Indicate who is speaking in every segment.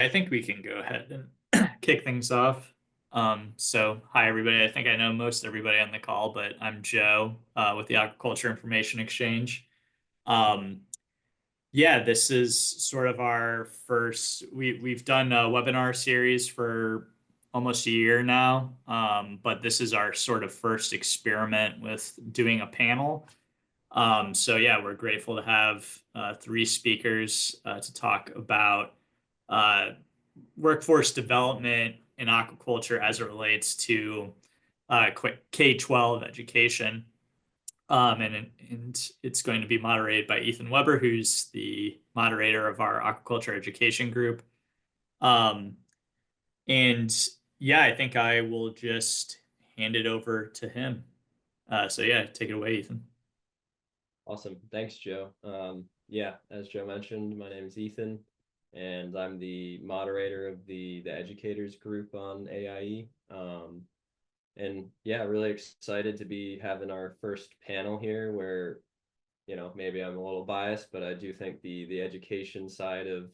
Speaker 1: I think we can go ahead and kick things off. So hi everybody. I think I know most everybody on the call, but I'm Joe with the Aquaculture Information Exchange. Um, yeah, this is sort of our first. We've done a webinar series for almost a year now, but this is our sort of first experiment with doing a panel. So yeah, we're grateful to have three speakers to talk about uh, workforce development in aquaculture as it relates to K-12 education. And it's going to be moderated by Ethan Weber, who's the moderator of our aquaculture education group. Um, and yeah, I think I will just hand it over to him. So yeah, take it away, Ethan.
Speaker 2: Awesome. Thanks, Joe. Yeah, as Joe mentioned, my name is Ethan, and I'm the moderator of the educators group on AIE. And yeah, really excited to be having our first panel here where, maybe I'm a little biased, but I do think the education side of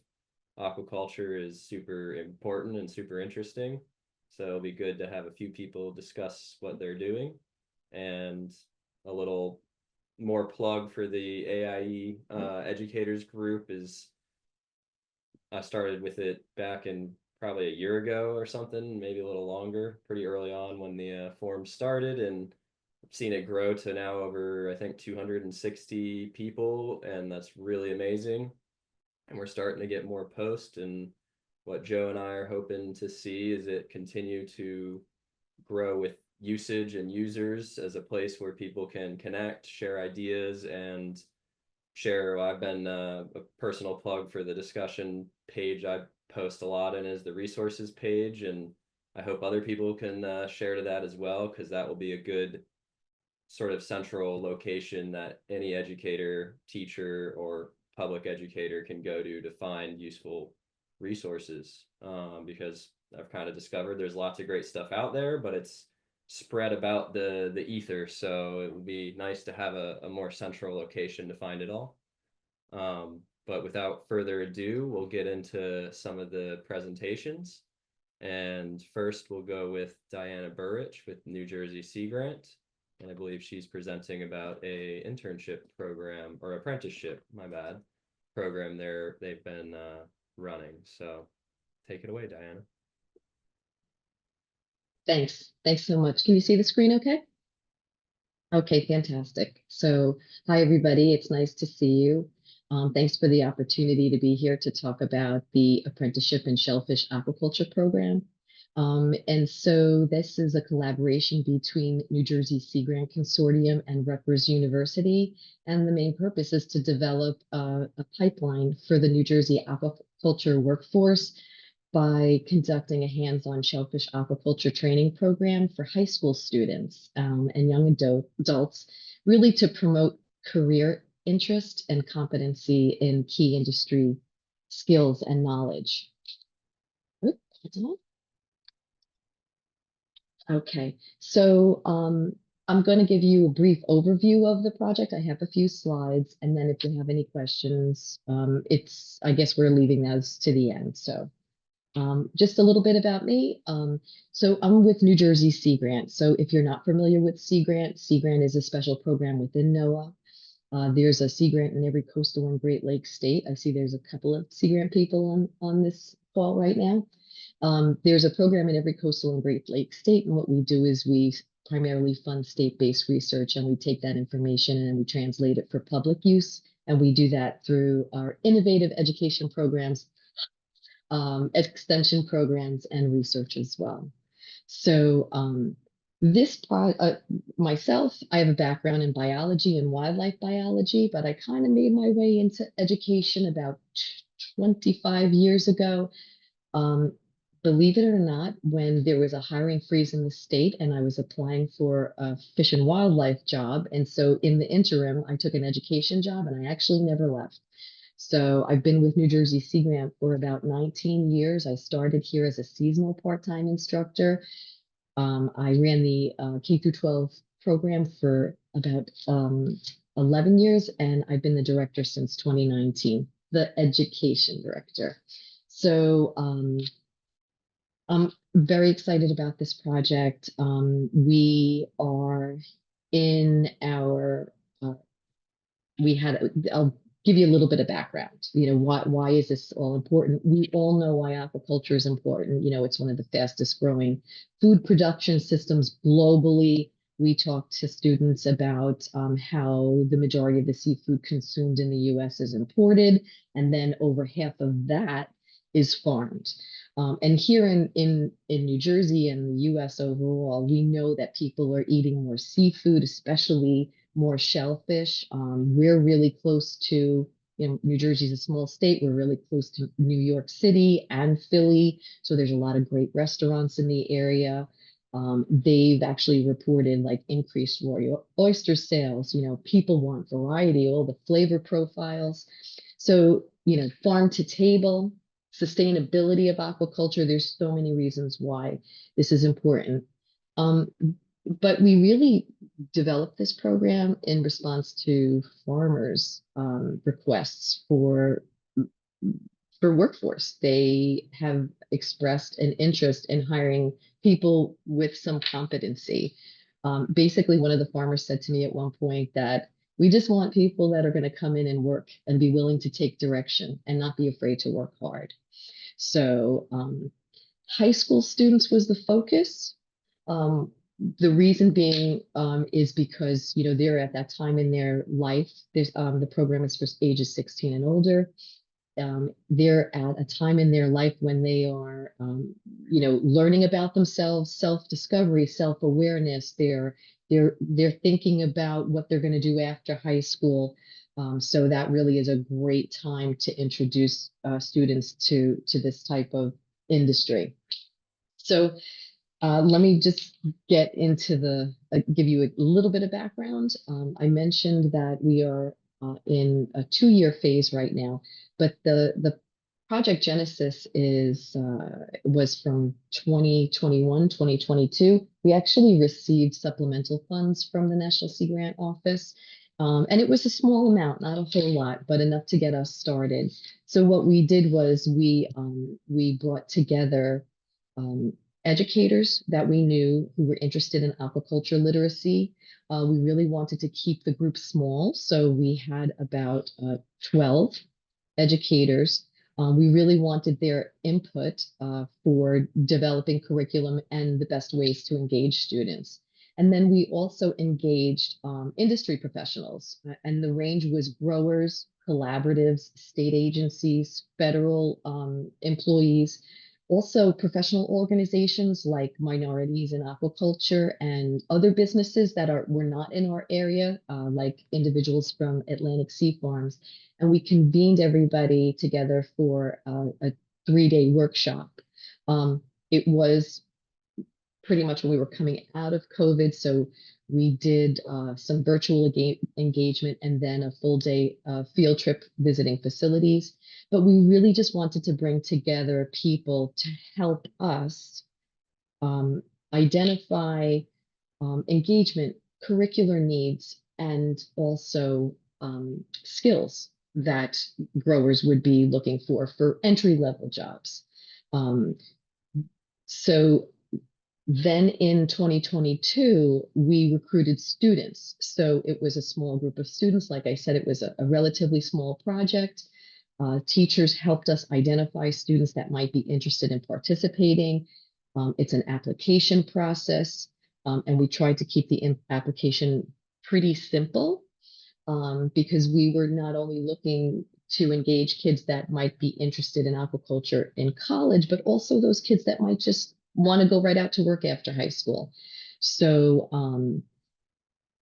Speaker 2: aquaculture is super important and super interesting. So it'll be good to have a few people discuss what they're doing and a little more plug for the AIE educators group is I started with it back in probably a year ago or something, maybe a little longer, pretty early on when the forum started, and I've seen it grow to now over I think 260 people, and that's really amazing. And we're starting to get more posts, and what Joe and I are hoping to see is it continue to grow with usage and users as a place where people can connect, share ideas, and share. I've been a personal plug for the discussion page I post a lot in is the resources page, and I hope other people can share to that as well, because that will be a good sort of central location that any educator, teacher, or public educator can go to find useful resources. Because I've kind of discovered there's lots of great stuff out there, but it's spread about the ether. So it would be nice to have a more central location to find it all. But without further ado, we'll get into some of the presentations. And first, we'll go with Diana Burich with New Jersey Sea Grant. And I believe she's presenting about a internship program or apprenticeship, my bad, program they've been running. So take it away, Diana.
Speaker 3: Thanks. Thanks so much. Can you see the screen okay? Okay, fantastic. So, hi everybody. It's nice to see you. Thanks for the opportunity to be here to talk about the Apprenticeship and Shellfish Aquaculture Program. And so this is a collaboration between New Jersey Sea Grant Consortium and Rutgers University. And the main purpose is to develop a pipeline for the New Jersey aquaculture workforce by conducting a hands-on shellfish aquaculture training program for high school students and young adults, really to promote career interest and competency in key industry skills and knowledge. Oop, okay, so I'm going to give you a brief overview of the project. I have a few slides, and then if you have any questions, I guess we're leaving those to the end. So. Just a little bit about me. So I'm with New Jersey Sea Grant. So if you're not familiar with Sea Grant is a special program within NOAA. There's a Sea Grant in every coastal and Great Lakes state. I see there's a couple of Sea Grant people on this call right now. There's a program in every coastal and Great Lakes state, and what we do is we primarily fund state-based research, and we take that information and we translate it for public use, and we do that through our innovative education programs, extension programs, and research as well. So myself, I have a background in biology and wildlife biology, but I kind of made my way into education about 25 years ago. Um, Believe it or not, when there was a hiring freeze in the state and I was applying for a fish and wildlife job, and so in the interim, I took an education job and I actually never left. So I've been with New Jersey Sea Grant for about 19 years. I started here as a seasonal part-time instructor. I ran the K through 12 program for about 11 years, and I've been the director since 2019, the education director. So I'm very excited about this project. We are in our we had I'll give you a little bit of background. Why is this all important? We all know why aquaculture is important. It's one of the fastest growing food production systems globally. We talk to students about how the majority of the seafood consumed in the US is imported, and then over half of that is farmed. And here in New Jersey and the US overall, we know that people are eating more seafood, especially more shellfish. We're really close to, New Jersey's a small state. We're really close to New York City and Philly. So there's a lot of great restaurants in the area. They've actually reported like increased raw oyster sales. People want variety, all the flavor profiles. So, farm to table, sustainability of aquaculture, there's so many reasons why this is important. But we really developed this program in response to farmers' requests for workforce. They have expressed an interest in hiring people with some competency. Basically, one of the farmers said to me at one point that we just want people that are going to come in and work and be willing to take direction and not be afraid to work hard. So high school students was the focus. The reason being is because they're at that time in their life. There's the program is for ages 16 and older. They're at a time in their life when they are learning about themselves, self-discovery, self-awareness. They're thinking about what they're going to do after high school. So that really is a great time to introduce students to this type of industry. So let me just get into give you a little bit of background. I mentioned that we are in a 2-year phase right now, but the project genesis was from 2021, 2022. We actually received supplemental funds from the National Sea Grant Office. And it was a small amount, not a whole lot, but enough to get us started. So what we did was we brought together educators that we knew who were interested in aquaculture literacy. We really wanted to keep the group small, so we had about 12 educators. We really wanted their input for developing curriculum and the best ways to engage students. And then we also engaged industry professionals, and the range was growers, collaboratives, state agencies, federal employees, also professional organizations like minorities in aquaculture and other businesses that were not in our area, like individuals from Atlantic Sea Farms. And we convened everybody together for a 3-day workshop. It was pretty much when we were coming out of COVID, so we did some virtual engagement and then a full day field trip visiting facilities. But we really just wanted to bring together people to help us identify engagement, curricular needs, and also skills that growers would be looking for entry-level jobs. So then in 2022, we recruited students. So it was a small group of students. Like I said, it was a relatively small project. Teachers helped us identify students that might be interested in participating. It's an application process, and we tried to keep the application pretty simple because we were not only looking to engage kids that might be interested in aquaculture in college, but also those kids that might just want to go right out to work after high school. So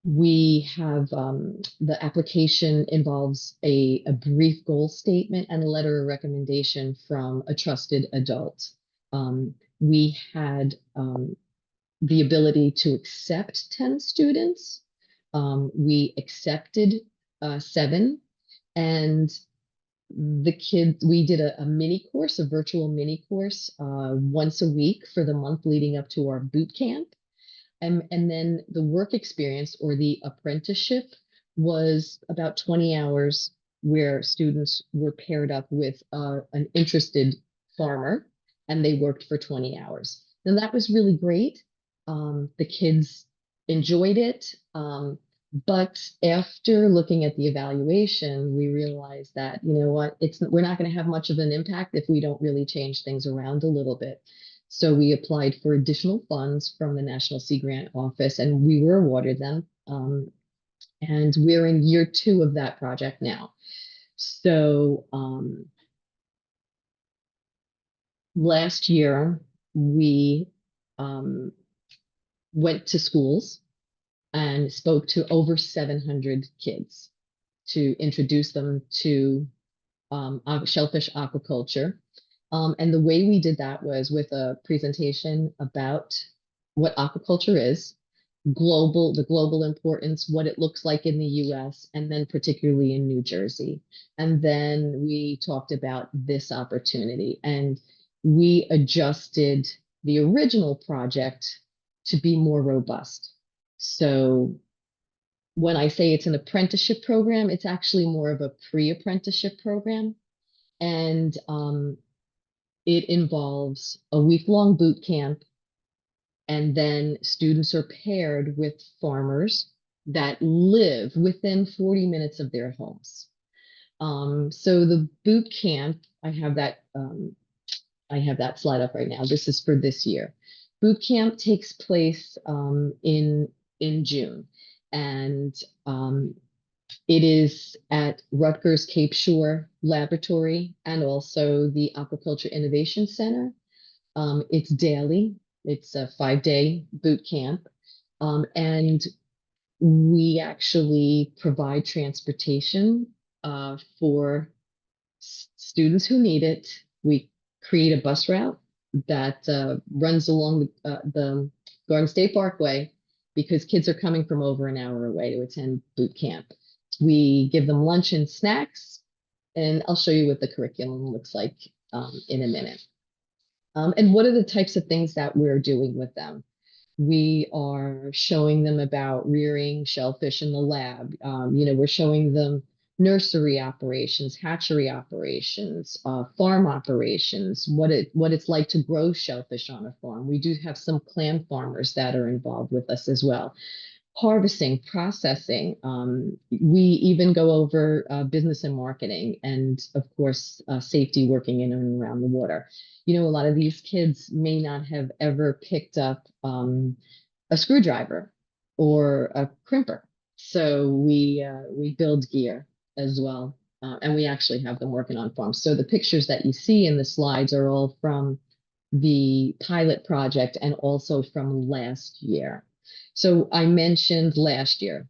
Speaker 3: we have the application involves a brief goal statement and a letter of recommendation from a trusted adult. We had the ability to accept 10 students. We accepted 7, and we did a mini course, a virtual mini course once a week for the month leading up to our boot camp. And then the work experience or the apprenticeship was about 20 hours where students were paired up with an interested farmer, and they worked for 20 hours. And that was really great. The kids enjoyed it. But after looking at the evaluation, we realized that, you know what, we're not going to have much of an impact if we don't really change things around a little bit. So we applied for additional funds from the National Sea Grant Office, and we were awarded them. And we're in year 2 of that project now. So last year, we went to schools and spoke to over 700 kids to introduce them to shellfish aquaculture. And the way we did that was with a presentation about what aquaculture is, the global importance, what it looks like in the US, and then particularly in New Jersey. And then we talked about this opportunity, and we adjusted the original project to be more robust. So when I say it's an apprenticeship program, it's actually more of a pre-apprenticeship program. And it involves a week-long boot camp, and then students are paired with farmers that live within 40 minutes of their homes. So the boot camp, I have that slide up right now. This is for this year. Boot camp takes place in June, and it is at Rutgers Cape Shore Laboratory and also the Aquaculture Innovation Center. It's daily. It's a 5-day boot camp. And we actually provide transportation for students who need it. We create a bus route that runs along the Garden State Parkway because kids are coming from over an hour away to attend boot camp. We give them lunch and snacks, and I'll show you what the curriculum looks like in a minute. And what are the types of things that we're doing with them? We are showing them about rearing shellfish in the lab. We're showing them nursery operations, hatchery operations, farm operations, what it's like to grow shellfish on a farm. We do have some clam farmers that are involved with us as well. Harvesting, processing. We even go over business and marketing, and of course, safety, working in and around the water. A lot of these kids may not have ever picked up a screwdriver or a crimper. So we build gear as well, and we actually have them working on farms. So the pictures that you see in the slides are all from the pilot project and also from last year. So I mentioned last year,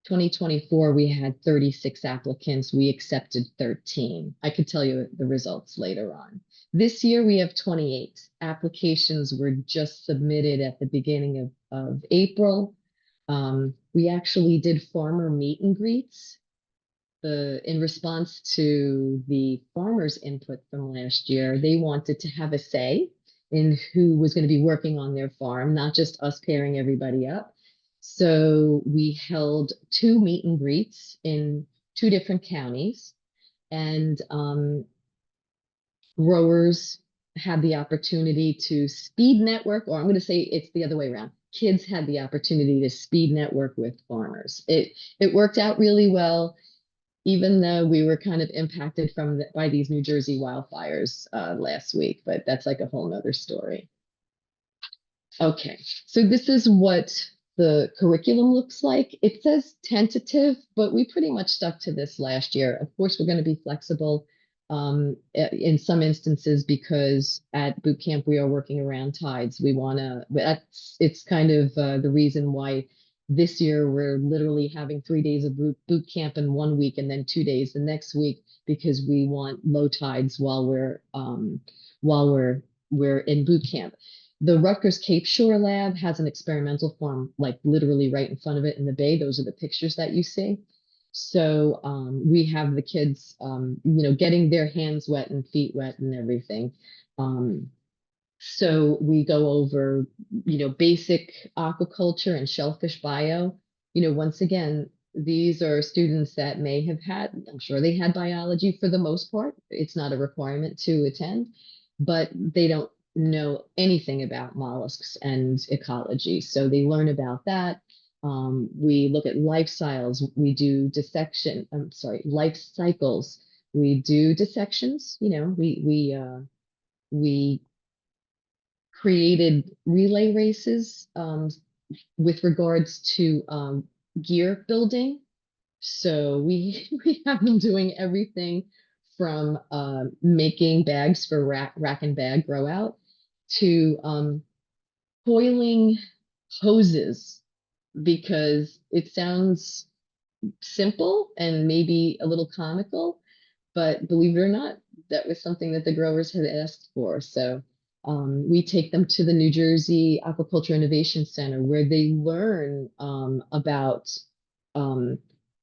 Speaker 3: 2024, we had 36 applicants. We accepted 13. I could tell you the results later on. This year, we have 28. Applications were just submitted at the beginning of April. We actually did farmer meet and greets in response to the farmers' input from last year. They wanted to have a say in who was going to be working on their farm, not just us pairing everybody up. So we held 2 meet and greets in 2 different counties, and growers had the opportunity to speed network, or I'm going to say it's the other way around. Kids had the opportunity to speed network with farmers. It worked out really well, even though we were kind of impacted by these New Jersey wildfires last week, but that's like a whole nother story. Okay, so this is what the curriculum looks like. It says tentative, but we pretty much stuck to this last year. Of course, we're going to be flexible in some instances because at boot camp we are working around tides. It's kind of the reason why this year we're literally having 3 days of boot camp in 1 week and then 2 days the next week, because we want low tides while we're in boot camp. The Rutgers Cape Shore Lab has an experimental farm, like literally right in front of it in the bay. Those are the pictures that you see. So we have the kids, getting their hands wet and feet wet and everything. So we go over, basic aquaculture and shellfish bio. Once again, these are students that may have I'm sure they had biology for the most part. It's not a requirement to attend. but they don't know anything about mollusks and ecology. So they learn about that. We look at life cycles. We do dissection. I'm sorry, life cycles. We do dissections. We created relay races with regards to gear building. So we have them doing everything from making bags for rack and bag grow out to coiling hoses, because it sounds simple and maybe a little comical, but believe it or not, that was something that the growers had asked for. So we take them to the New Jersey Aquaculture Innovation Center, where they learn about um,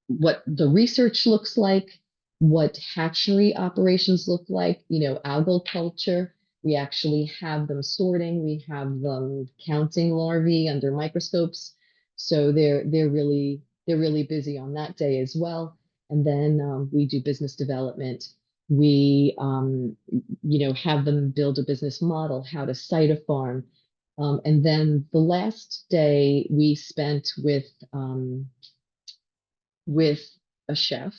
Speaker 3: what the research looks like, what hatchery operations look like, algal culture. We actually have them sorting, we have them counting larvae under microscopes. So they're really busy on that day as well. And then we do business development. We have them build a business model, how to site a farm. And then the last day we spent with a chef,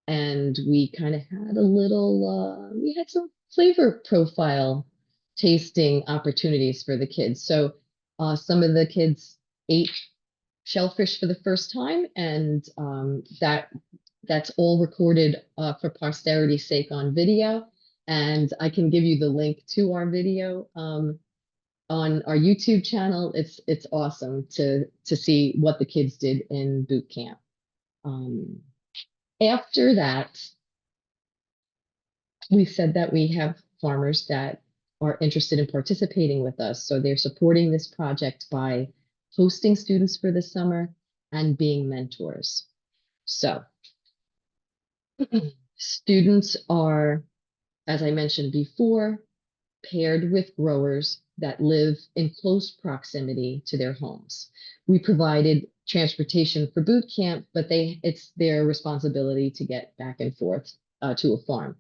Speaker 3: and we kind of had we had some flavor profile tasting opportunities for the kids. So some of the kids ate shellfish for the first time, and that's all recorded for posterity's sake on video. And I can give you the link to our video on our YouTube channel. It's awesome to see what the kids did in boot camp. After that, we said that we have farmers that are interested in participating with us. So they're supporting this project by hosting students for the summer and being mentors. So students are, as I mentioned before, paired with growers that live in close proximity to their homes. We provided transportation for boot camp, but it's their responsibility to get back and forth to a farm.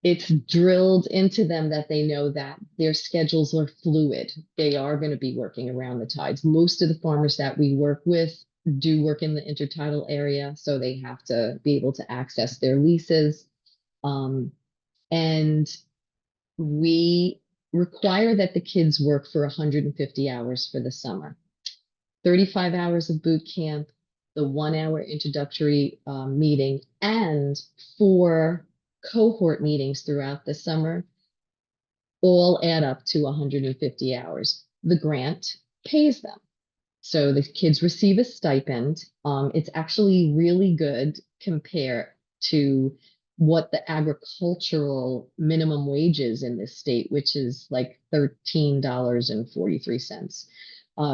Speaker 3: It's drilled into them that they know that their schedules are fluid. They are going to be working around the tides. Most of the farmers that we work with do work in the intertidal area, so they have to be able to access their leases. And we require that the kids work for 150 hours for the summer. 35 hours of boot camp, the 1 hour introductory meeting, and 4 cohort meetings throughout the summer all add up to 150 hours. The grant pays them. So the kids receive a stipend. It's actually really good compared to what the agricultural minimum wage is in this state, which is like $13.43.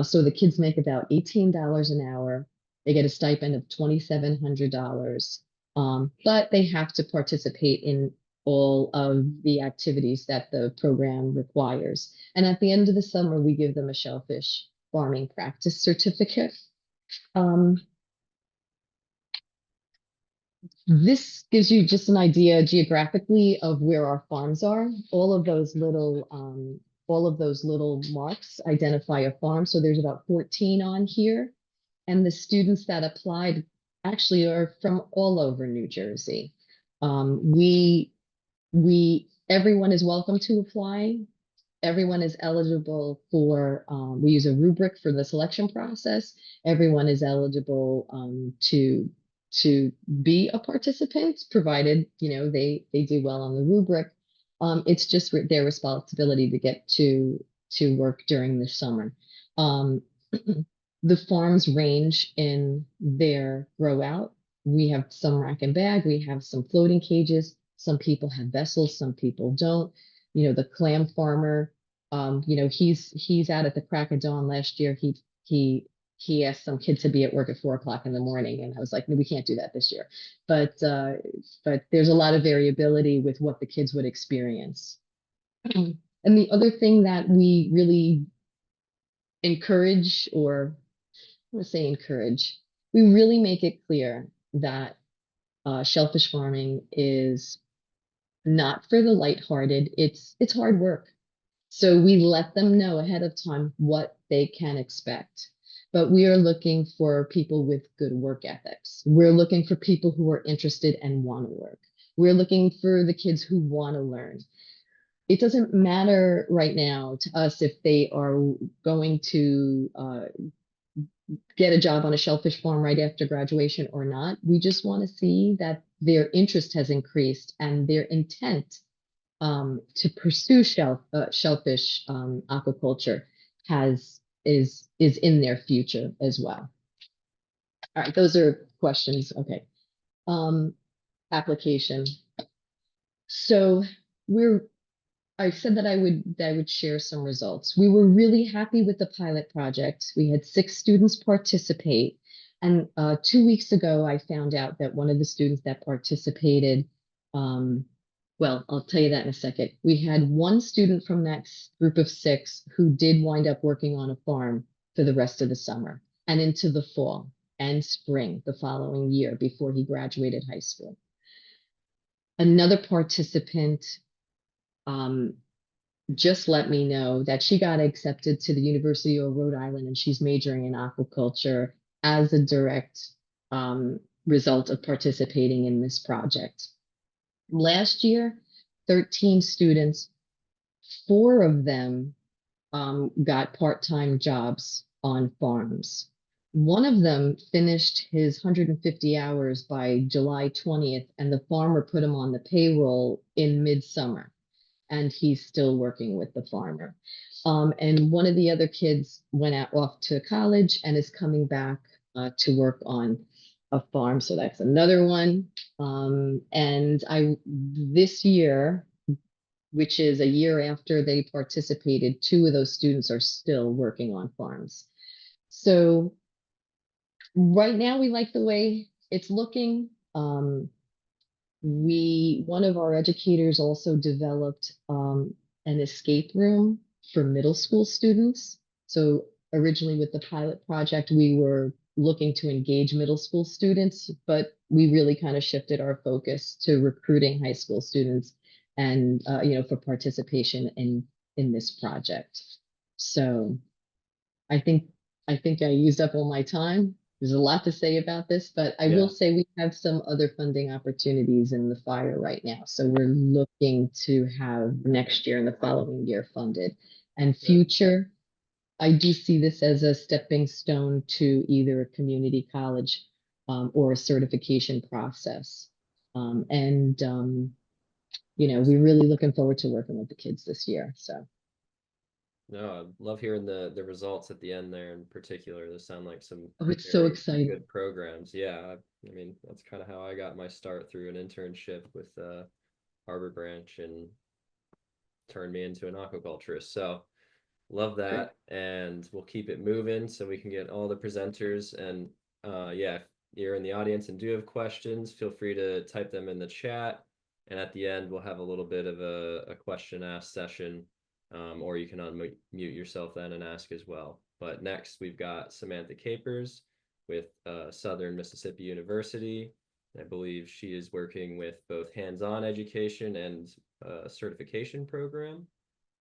Speaker 3: So the kids make about $18 an hour. They get a stipend of $2,700, but they have to participate in all of the activities that the program requires. And at the end of the summer, we give them a shellfish farming practice certificate. This gives you just an idea geographically of where our farms are. All of those little marks identify a farm. So there's about 14 on here. And the students that applied actually are from all over New Jersey. Everyone is welcome to apply. Everyone is eligible for, we use a rubric for the selection process. Everyone is eligible to be a participant, provided, they do well on the rubric. It's just their responsibility to get to work during the summer. The farms range in their grow out. We have some rack and bag, we have some floating cages. Some people have vessels, some people don't. The clam farmer, he's out at the crack of dawn. Last year, he asked some kid to be at work at 4 o'clock in the morning, and I was like, no, we can't do that this year. But there's a lot of variability with what the kids would experience. And the other thing that we really encourage, or I want to say encourage, we really make it clear that shellfish farming is not for the lighthearted. It's hard work. So we let them know ahead of time what they can expect. But we are looking for people with good work ethics. We're looking for people who are interested and want to work. We're looking for the kids who want to learn. It doesn't matter right now to us if they are going to get a job on a shellfish farm right after graduation or not. We just want to see that their interest has increased and their intent to pursue shellfish aquaculture is in their future as well. All right, those are questions. Okay. Application. So we're I said that I would share some results. We were really happy with the pilot project. We had 6 students participate. And 2 weeks ago, I found out that one of the students that participated, well, I'll tell you that in a second. We had one student from that group of 6 who did wind up working on a farm for the rest of the summer and into the fall and spring the following year before he graduated high school. Another participant just let me know that she got accepted to the University of Rhode Island and she's majoring in aquaculture as a direct result of participating in this project. Last year, 13 students, 4 of them got part-time jobs on farms. One of them finished his 150 hours by July 20th, and the farmer put him on the payroll in midsummer, and he's still working with the farmer. And one of the other kids went off to college and is coming back to work on a farm. So that's another one. And this year, which is a year after they participated, 2 of those students are still working on farms. So right now we like the way it's looking. One of our educators also developed an escape room for middle school students. So originally with the pilot project, we were looking to engage middle school students, but we really kind of shifted our focus to recruiting high school students and for participation in this project. So I think I used up all my time. There's a lot to say about this, but I will say we have some other funding opportunities in the fire right now. So we're looking to have next year and the following year funded. And future, I do see this as a stepping stone to either a community college or a certification process. We're really looking forward to working with the kids this year. So.
Speaker 2: No, I love hearing the results at the end there in particular. Those sound like some
Speaker 3: It's so exciting.
Speaker 2: good programs. Yeah, I mean, that's kind of how I got my start through an internship with Harbor Branch and turned me into an aquaculturist. So love that. And we'll keep it moving so we can get all the presenters. And yeah, if you're in the audience and do have questions, feel free to type them in the chat. And at the end, we'll have a little bit of a question ask session. Or you can unmute yourself then and ask as well. But next we've got Samantha Capers with Southern Mississippi University. I believe she is working with both hands-on education and a certification program.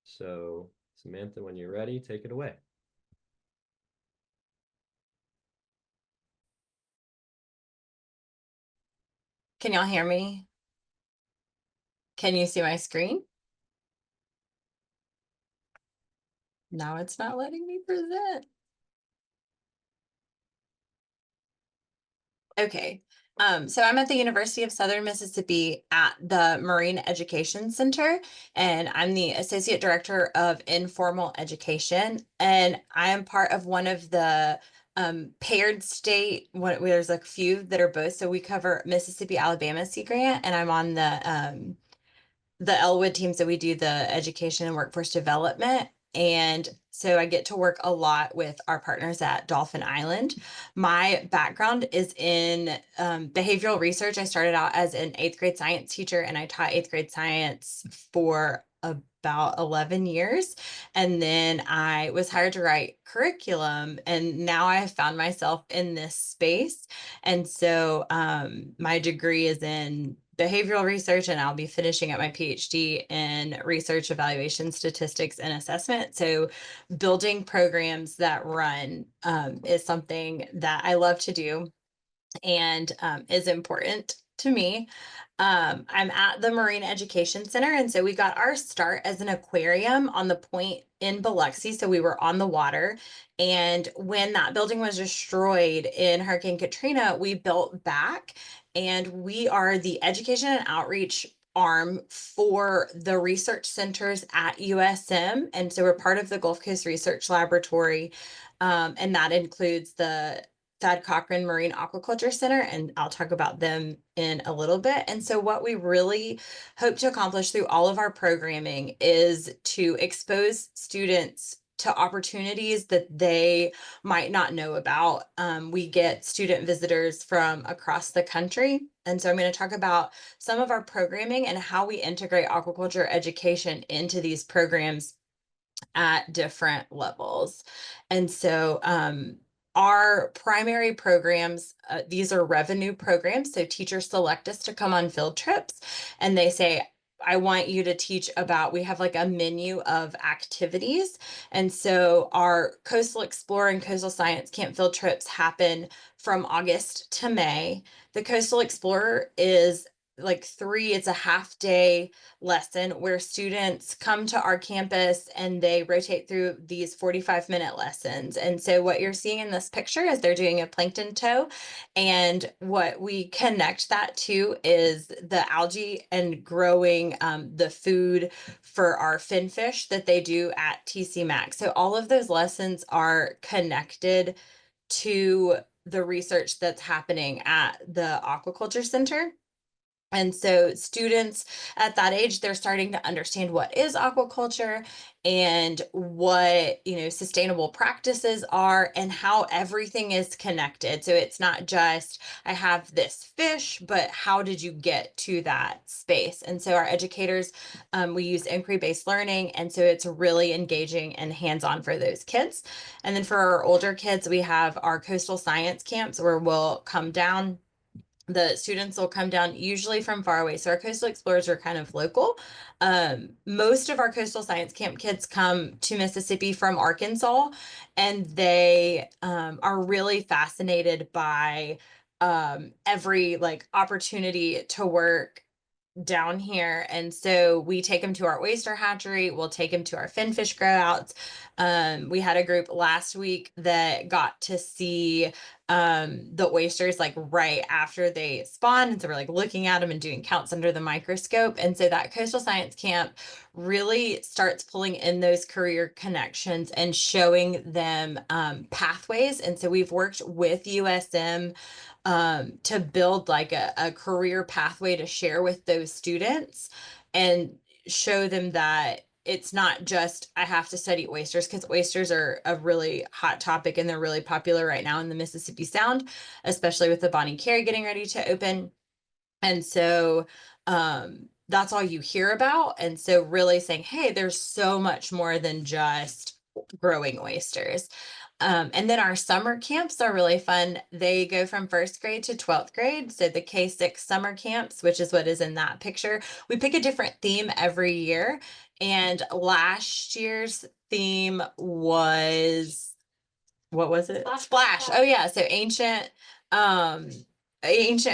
Speaker 2: So Samantha, when you're ready, take it away.
Speaker 4: Can y'all hear me? Can you see my screen? Now it's not letting me present. Okay. So I'm at the University of Southern Mississippi at the Marine Education Center, and I'm the Associate Director of Informal Education. And I am part of one of the paired state, there's a few that are both. So we cover Mississippi, Alabama Sea Grant, and I'm on the Elwood teams that we do the education and workforce development. And so I get to work a lot with our partners at Dolphin Island. My background is in behavioral research. I started out as an 8th grade science teacher, and I taught 8th grade science for about 11 years. And then I was hired to write curriculum, and now I have found myself in this space. And so my degree is in behavioral research, and I'll be finishing up my PhD in research, evaluation, statistics, and assessment. So building programs that run is something that I love to do and is important to me. I'm at the Marine Education Center, and so we got our start as an aquarium on the point in Biloxi. So we were on the water, and when that building was destroyed in Hurricane Katrina, we built back, and we are the education and outreach arm for the research centers at USM. And so we're part of the Gulf Coast Research Laboratory, and that includes the Thad Cochran Marine Aquaculture Center, and I'll talk about them in a little bit. And so what we really hope to accomplish through all of our programming is to expose students to opportunities that they might not know about. We get student visitors from across the country. And so I'm going to talk about some of our programming and how we integrate aquaculture education into these programs at different levels. And so our primary programs, these are revenue programs. So teachers select us to come on field trips, and they say, I want you to teach about, we have like a menu of activities. And so our Coastal Explorer and Coastal Science Camp field trips happen from August to May. The Coastal Explorer is like it's a half day lesson where students come to our campus and they rotate through these 45-minute lessons. And so what you're seeing in this picture is they're doing a plankton tow. And what we connect that to is the algae and growing the food for our finfish that they do at TC Max. So all of those lessons are connected to the research that's happening at the Aquaculture Center. And so students at that age, they're starting to understand what is aquaculture and what, sustainable practices are and how everything is connected. So it's not just, I have this fish, but how did you get to that space? And so our educators, we use inquiry-based learning. And so it's really engaging and hands-on for those kids. And then for our older kids, we have our coastal science camps where we'll come down. The students will come down usually from far away. So our coastal explorers are kind of local. Most of our coastal science camp kids come to Mississippi from Arkansas, and they are really fascinated by every opportunity to work down here. And so we take them to our oyster hatchery. We'll take them to our finfish grow outs. We had a group last week that got to see the oysters right after they spawn. And so we're looking at them and doing counts under the microscope. And so that coastal science camp really starts pulling in those career connections and showing them pathways. And so we've worked with USM to build a career pathway to share with those students and show them that it's not just I have to study oysters, because oysters are a really hot topic and they're really popular right now in the Mississippi Sound, especially with the Bonnie Carey getting ready to open. And so that's all you hear about. And so really saying, hey, there's so much more than just growing oysters. And then our summer camps are really fun. They go from 1st grade to 12th grade. So the K-6 summer camps, which is what is in that picture, we pick a different theme every year. And last year's theme was, what was it? Splash. Oh yeah. So ancient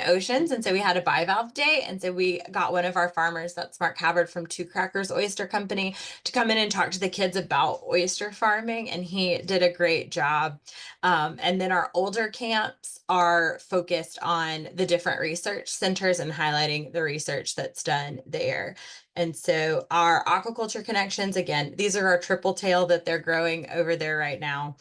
Speaker 4: oceans. And so we had a bivalve day. And so we got one of our farmers, that's Mark Havard from Two Crackers Oyster Company, to come in and talk to the kids about oyster farming. And he did a great job. And then our older camps are focused on the different research centers and highlighting the research that's done there. And so our aquaculture connections, again, these are our triple tail that they're growing over there right now.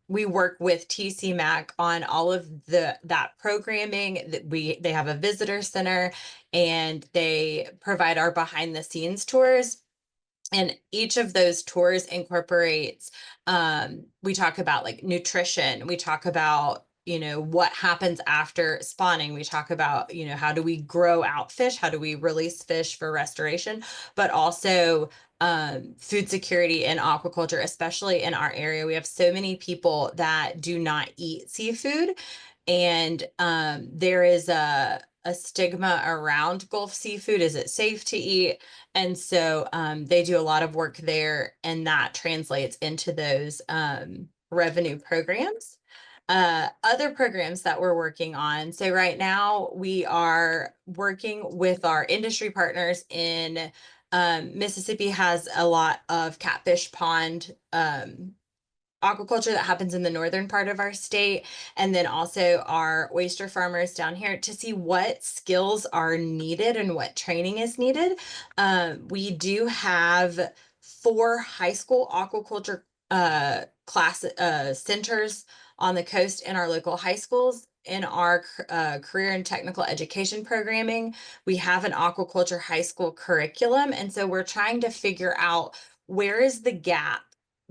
Speaker 4: We work with TC Mac on all of that programming. That they have a visitor center, and they provide our behind the scenes tours. And each of those tours incorporates, we talk about nutrition. We talk about, what happens after spawning. We talk about, how do we grow out fish? How do we release fish for restoration? But also food security in aquaculture, especially in our area. We have so many people that do not eat seafood. And there is a a stigma around Gulf seafood. Is it safe to eat? And so they do a lot of work there, and that translates into those revenue programs. Other programs that we're working on. So right now we are working with our industry partners in Mississippi has a lot of catfish pond aquaculture that happens in the northern part of our state, and then also our oyster farmers down here to see what skills are needed and what training is needed. We do have 4 high school aquaculture centers on the coast in our local high schools. In our career and technical education programming, we have an aquaculture high school curriculum, and so we're trying to figure out where is the gap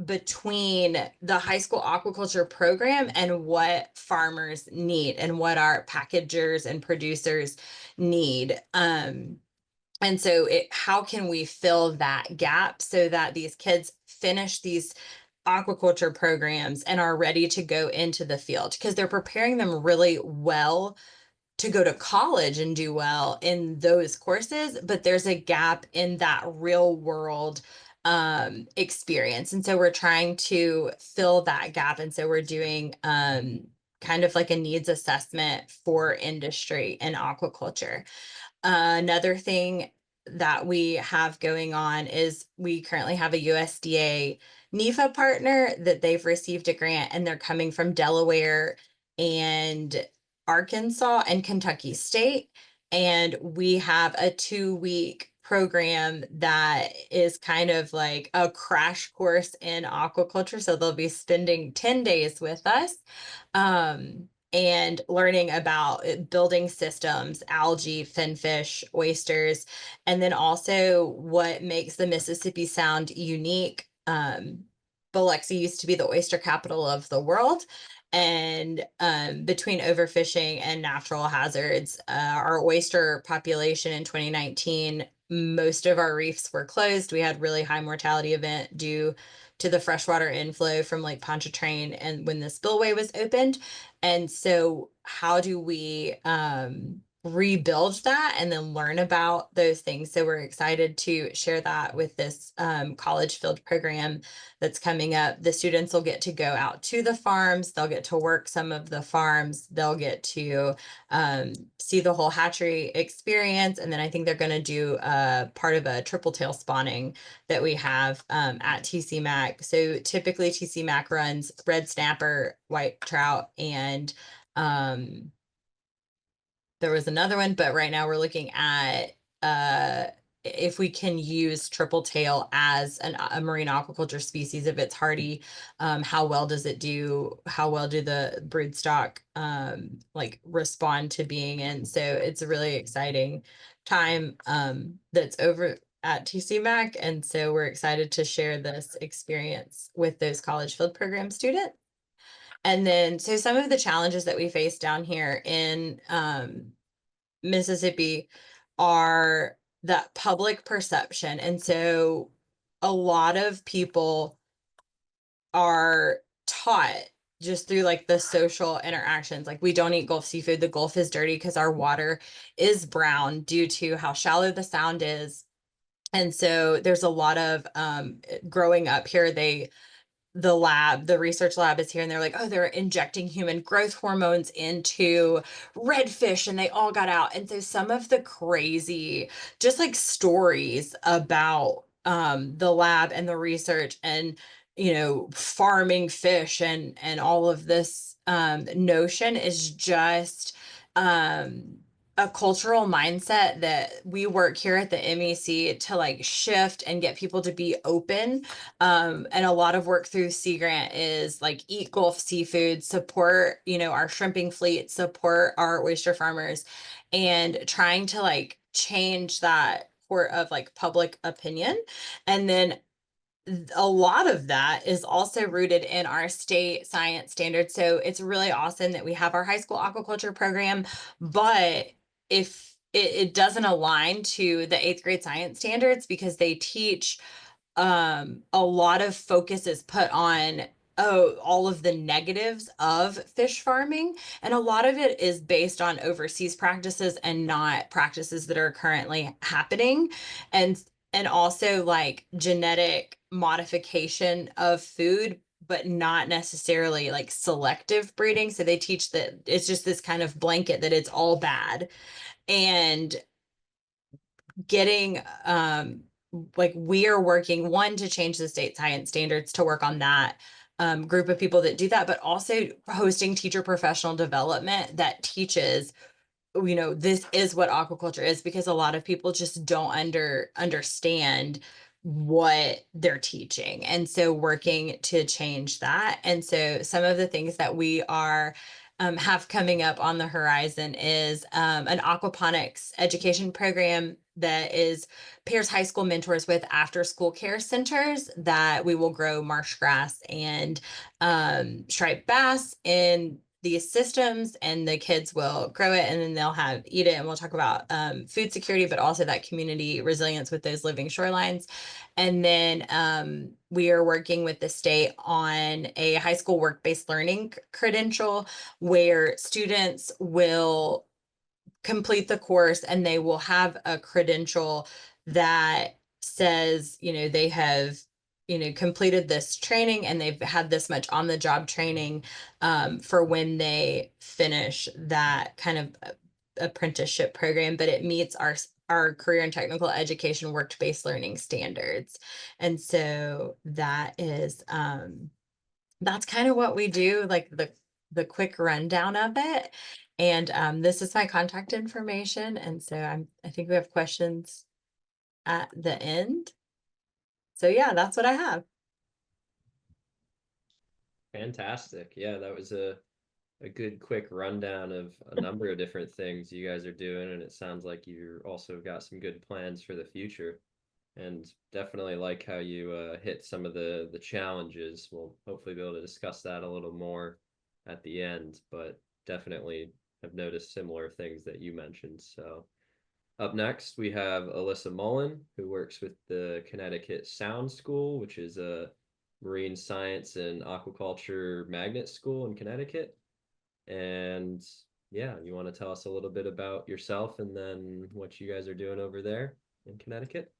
Speaker 4: between the high school aquaculture program and what farmers need and what our packagers and producers need. And so how can we fill that gap so that these kids finish these aquaculture programs and are ready to go into the field, because they're preparing them really well to go to college and do well in those courses, but there's a gap in that real world experience. And so we're trying to fill that gap. And so we're doing kind of like a needs assessment for industry and aquaculture. Another thing that we have going on is we currently have a USDA NEFA partner that they've received a grant, and they're coming from Delaware and Arkansas and Kentucky State. And we have a 2-week program that is kind of like a crash course in aquaculture. So they'll be spending 10 days with us. And learning about building systems, algae, finfish, oysters, and then also what makes the Mississippi Sound unique. Biloxi used to be the oyster capital of the world. And between overfishing and natural hazards, our oyster population in 2019, most of our reefs were closed. We had really high mortality event due to the freshwater inflow from Lake Pontchartrain and when the spillway was opened. And so how do we rebuild that and then learn about those things? So we're excited to share that with this college field program that's coming up. The students will get to go out to the farms. They'll get to work some of the farms. They'll get to see the whole hatchery experience. And then I think they're going to do part of a triple tail spawning that we have at TCMAC. So typically TCMAC runs red snapper, white trout, and there was another one, but right now we're looking at if we can use triple tail as a marine aquaculture species, if it's hardy, how well does it do? How well do the broodstock like respond to being in? So it's a really exciting time that's over at TCMAC. And so we're excited to share this experience with those college field program students. And then, so some of the challenges that we face down here in Mississippi are that public perception. And so a lot of people are taught just through like the social interactions, like we don't eat Gulf seafood. The Gulf is dirty because our water is brown due to how shallow the sound is. And so there's a lot of growing up here, the research lab is here, and they're like, oh, they're injecting human growth hormones into redfish and they all got out. And so some of the crazy just like stories about the lab and the research and farming fish and all of this notion is just a cultural mindset that we work here at the MEC to like shift and get people to be open. And a lot of work through Sea Grant is like eat Gulf seafood, support, our shrimping fleet, support our oyster farmers, and trying to like change that court of like public opinion. And then a lot of that is also rooted in our state science standards. So it's really awesome that we have our high school aquaculture program, but if it doesn't align to the 8th grade science standards, because they teach a lot of focus is put on all of the negatives of fish farming. And a lot of it is based on overseas practices and not practices that are currently happening. And also like genetic modification of food, but not necessarily like selective breeding. So they teach that it's just this kind of blanket that it's all bad. And getting like we are working to change the state science standards to work on that group of people that do that, but also hosting teacher professional development that teaches, this is what aquaculture is, because a lot of people just don't understand what they're teaching. And so working to change that. And so some of the things that we are have coming up on the horizon is an aquaponics education program that pairs high school mentors with after school care centers, that we will grow marsh grass and striped bass in these systems, and the kids will grow it and then they'll eat it. And we'll talk about food security, but also that community resilience with those living shorelines. And then we are working with the state on a high school work-based learning credential, where students will complete the course and they will have a credential that says, they have, completed this training and they've had this much on the job training for when they finish that kind of apprenticeship program, but it meets our career and technical education work-based learning standards. And so that is that's kind of what we do, like the quick rundown of it. And this is my contact information. And so I think we have questions at the end. So yeah, that's what I have.
Speaker 2: Fantastic. Yeah, that was a good quick rundown of a number of different things you guys are doing, and it sounds like you also got some good plans for the future. And definitely like how you hit some of the challenges. We'll hopefully be able to discuss that a little more at the end, but definitely have noticed similar things that you mentioned. So up next, we have Alysa Mullen, who works with the Connecticut Sound School, which is a marine science and aquaculture magnet school in Connecticut. And yeah, you want to tell us a little bit about yourself and then what you guys are doing over there in Connecticut?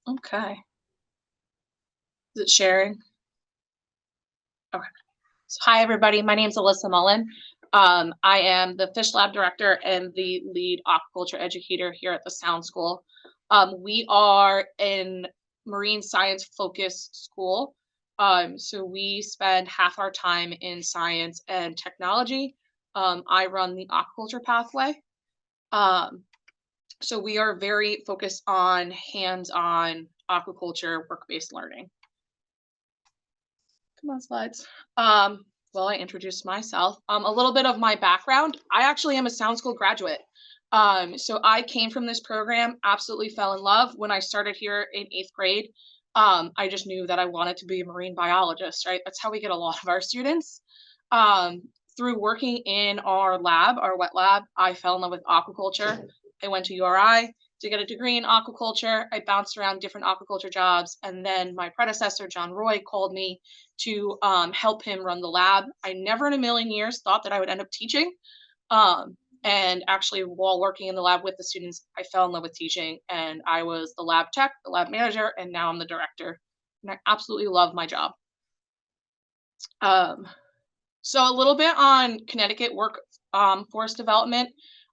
Speaker 5: Okay. Is it sharing? Okay. So, hi, everybody. My name is Alysa Mullen. I am the Fish Lab Director and the lead aquaculture educator here at the Sound School. We are a marine science focused school. So we spend half our time in science and technology. I run the aquaculture pathway. So we are very focused on hands-on aquaculture work-based learning. Come on, slides. Well, I introduced myself. A little bit of my background. I actually am a Sound School graduate. So I came from this program, absolutely fell in love when I started here in 8th grade. I just knew that I wanted to be a marine biologist, right? That's how we get a lot of our students. Through working in our lab, our wet lab, I fell in love with aquaculture. I went to URI to get a degree in aquaculture. I bounced around different aquaculture jobs. And then my predecessor, John Roy, called me to help him run the lab. I never in a million years thought that I would end up teaching. And actually, while working in the lab with the students, I fell in love with teaching. And I was the lab tech, the lab manager, and now I'm the director. And I absolutely love my job. So a little bit on Connecticut workforce development.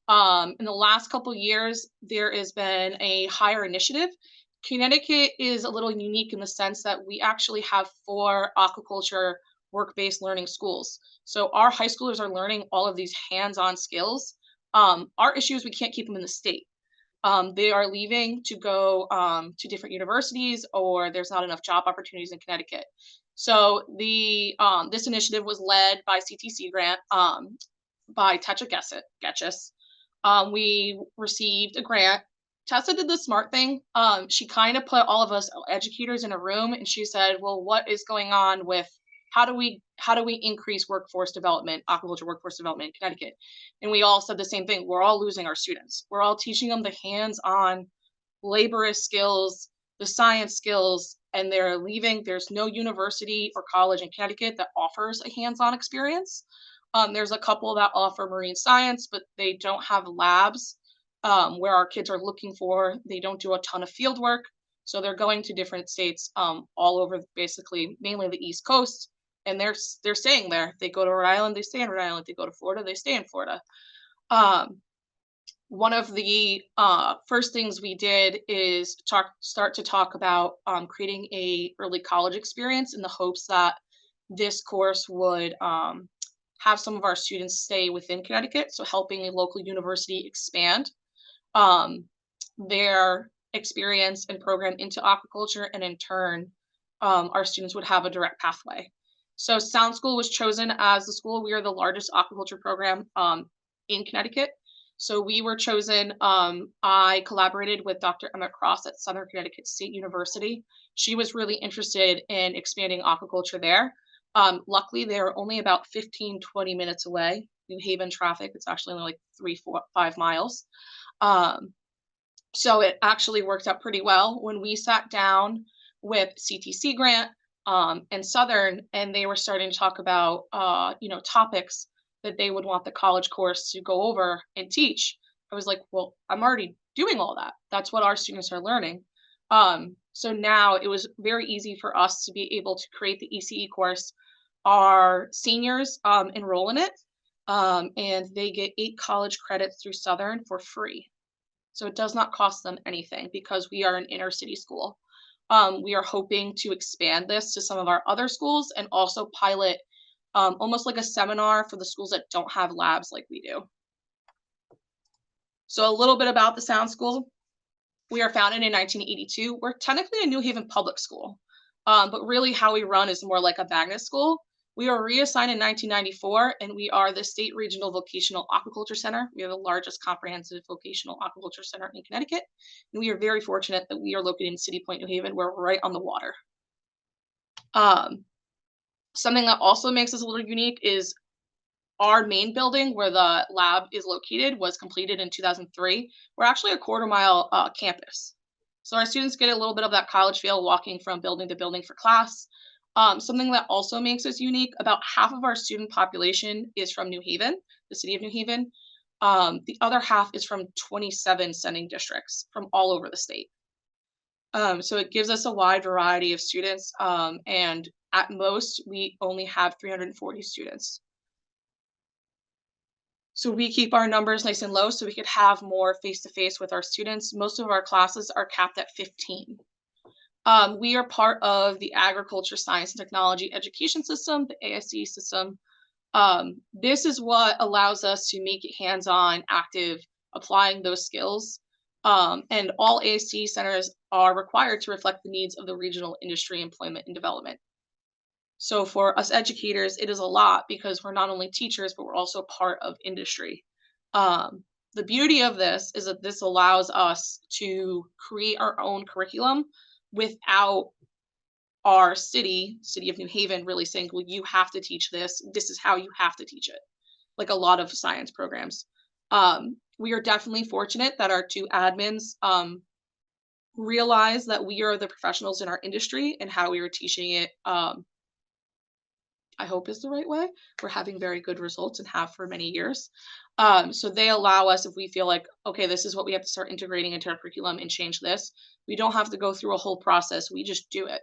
Speaker 5: In the last couple of years, there has been a hire initiative. Connecticut is a little unique in the sense that we actually have 4 aquaculture work-based learning schools. So our high schoolers are learning all of these hands-on skills. Our issue is we can't keep them in the state. They are leaving to go to different universities, or there's not enough job opportunities in Connecticut. So this initiative was led by CTC grant by Tetra Getchis. We received a grant. Tessa did the smart thing. She kind of put all of us educators in a room, and she said, well, what is going on with how do we increase workforce development, aquaculture workforce development in Connecticut? And we all said the same thing. We're all losing our students. We're all teaching them the hands-on laborious skills, the science skills, and they're leaving. There's no university or college in Connecticut that offers a hands-on experience. There's a couple that offer marine science, but they don't have labs where our kids are looking for. They don't do a ton of field work. So they're going to different states all over, basically, mainly the East Coast, and they're staying there. They go to Rhode Island, they stay in Rhode Island. They go to Florida, they stay in Florida. One of the first things we did is start to talk about creating a early college experience in the hopes that this course would have some of our students stay within Connecticut, so helping a local university expand their experience and program into aquaculture, and in turn, our students would have a direct pathway. So Sound School was chosen as the school. We are the largest aquaculture program in Connecticut. So we were chosen. I collaborated with Dr. Emma Cross at Southern Connecticut State University. She was really interested in expanding aquaculture there. Luckily, they're only about 15, 20 minutes away. New Haven traffic, it's actually only like 3, 4, 5 miles. So it actually worked out pretty well. When we sat down with CTC Grant and Southern, and they were starting to talk about topics that they would want the college course to go over and teach, I was like, well, I'm already doing all that. That's what our students are learning. So now it was very easy for us to be able to create the ECE course. Our seniors enroll in it, and they get 8 college credits through Southern for free. So it does not cost them anything because we are an inner city school. We are hoping to expand this to some of our other schools and also pilot almost like a seminar for the schools that don't have labs like we do. So a little bit about the Sound School. We are founded in 1982. We're technically a New Haven public school, but really how we run is more like a magnet school. We were reassigned in 1994, and we are the State Regional Vocational Aquaculture Center. We are the largest comprehensive vocational aquaculture center in Connecticut, and we are very fortunate that we are located in City Point, New Haven, where we're right on the water. Something that also makes us a little unique is our main building, where the lab is located, was completed in 2003. We're actually a quarter-mile campus. So our students get a little bit of that college feel walking from building to building for class. Something that also makes us unique, about half of our student population is from New Haven, the city of New Haven. The other half is from 27 sending districts from all over the state. So it gives us a wide variety of students, and at most, we only have 340 students. So we keep our numbers nice and low so we could have more face-to-face with our students. Most of our classes are capped at 15. We are part of the Agriculture, Science, and Technology Education System, the AIE system. This is what allows us to make it hands-on, active, applying those skills. And all AIE centers are required to reflect the needs of the regional industry, employment, and development. So for us educators, it is a lot because we're not only teachers, but we're also part of industry. The beauty of this is that this allows us to create our own curriculum without our city of New Haven really saying, well, you have to teach this. This is how you have to teach it, like a lot of science programs. We are definitely fortunate that our 2 admins realize that we are the professionals in our industry, and how we are teaching it, I hope is the right way. We're having very good results and have for many years. So they allow us, if we feel like, okay, this is what we have to start integrating into our curriculum and change this, we don't have to go through a whole process. We just do it.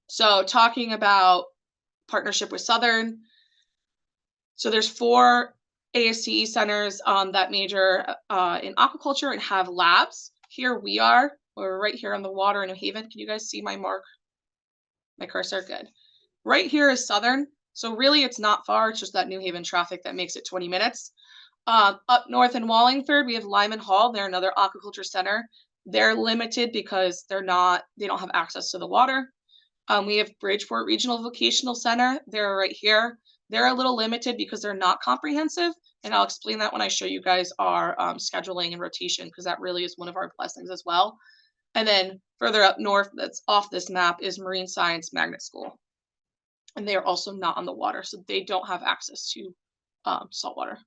Speaker 5: So talking about partnership with Southern. So there's 4 ASCE centers that major in aquaculture and have labs. Here we are. We're right here on the water in New Haven. Can you guys see my mark? My cursor? Good. Right here is Southern. So really it's not far. It's just that New Haven traffic that makes it 20 minutes. Up north in Wallingford, we have Lyman Hall. They're another aquaculture center. They're limited because they don't have access to the water. We have Bridgeport Regional Vocational Center. They're right here. They're a little limited because they're not comprehensive. And I'll explain that when I show you guys our scheduling and rotation, because that really is one of our blessings as well. And then further up north, that's off this map, is Marine Science Magnet School. And they are also not on the water, so they don't have access to saltwater.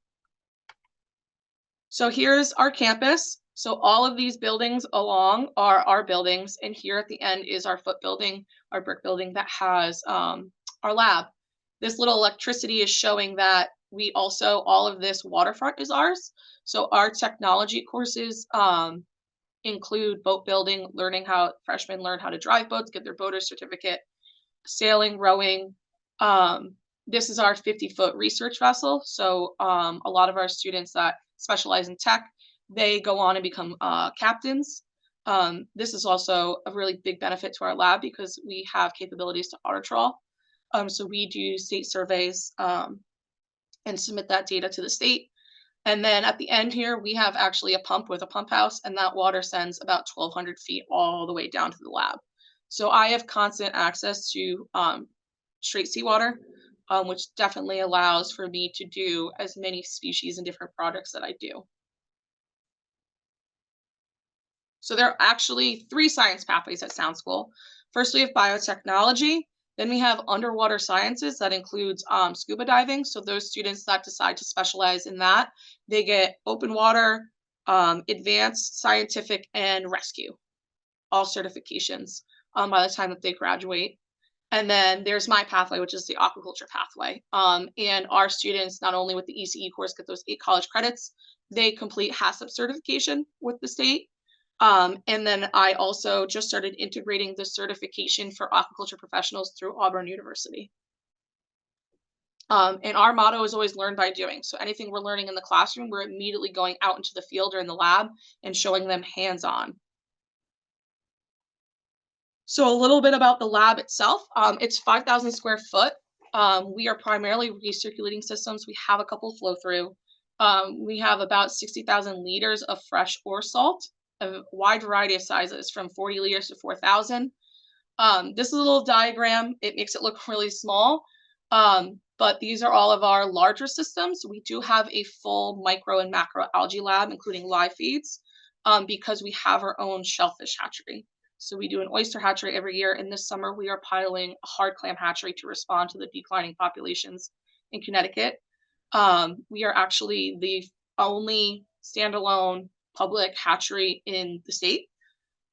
Speaker 5: So here's our campus. So all of these buildings along are our buildings, and here at the end is our foot building, our brick building that has our lab. This little electricity is showing that we also, all of this waterfront is ours. So our technology courses include boat building, learning how freshmen learn how to drive boats, get their boater's certificate, sailing, rowing. This is our 50-foot research vessel. So a lot of our students that specialize in tech, they go on and become captains. This is also a really big benefit to our lab because we have capabilities to auto trawl. So we do state surveys and submit that data to the state. And then at the end here, we have actually a pump with a pump house, and that water sends about 1,200 feet all the way down to the lab. So I have constant access to straight seawater, which definitely allows for me to do as many species and different projects that I do. So there are actually 3 science pathways at Sound School. First, we have biotechnology. Then we have underwater sciences that includes scuba diving. So those students that decide to specialize in that, they get open water, advanced scientific, and rescue, all certifications by the time that they graduate. And then there's my pathway, which is the aquaculture pathway. And our students, not only with the ECE course, get those 8 college credits, they complete HACCP certification with the state. And then I also just started integrating the certification for aquaculture professionals through Auburn University. And our motto is always learn by doing. So anything we're learning in the classroom, we're immediately going out into the field or in the lab and showing them hands-on. So a little bit about the lab itself. It's 5,000 square foot. We are primarily recirculating systems. We have a couple flow through. We have about 60,000 liters of fresh ore salt, a wide variety of sizes from 40 liters to 4,000. This is a little diagram. It makes it look really small, but these are all of our larger systems. We do have a full micro and macro algae lab, including live feeds, because we have our own shellfish hatchery. So we do an oyster hatchery every year, and this summer we are piloting a hard clam hatchery to respond to the declining populations in Connecticut. We are actually the only standalone public hatchery in the state.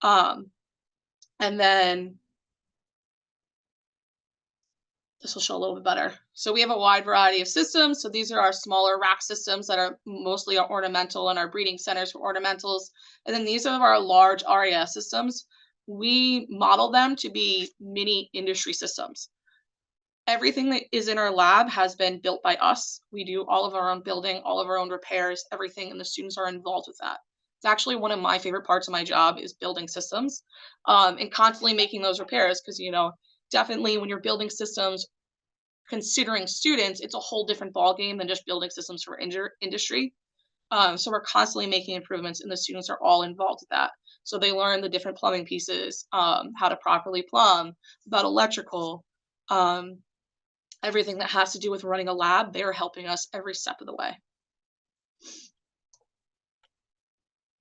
Speaker 5: And then this will show a little bit better. So we have a wide variety of systems. So these are our smaller rack systems that are mostly ornamental, and our breeding centers for ornamentals. And then these are our large RAS systems. We model them to be mini industry systems. Everything that is in our lab has been built by us. We do all of our own building, all of our own repairs, everything, and the students are involved with that. It's actually one of my favorite parts of my job is building systems and constantly making those repairs because, you know, definitely when you're building systems, considering students, it's a whole different ballgame than just building systems for industry. So we're constantly making improvements, and the students are all involved with that. So they learn the different plumbing pieces, how to properly plumb, about electrical, everything that has to do with running a lab. They're helping us every step of the way.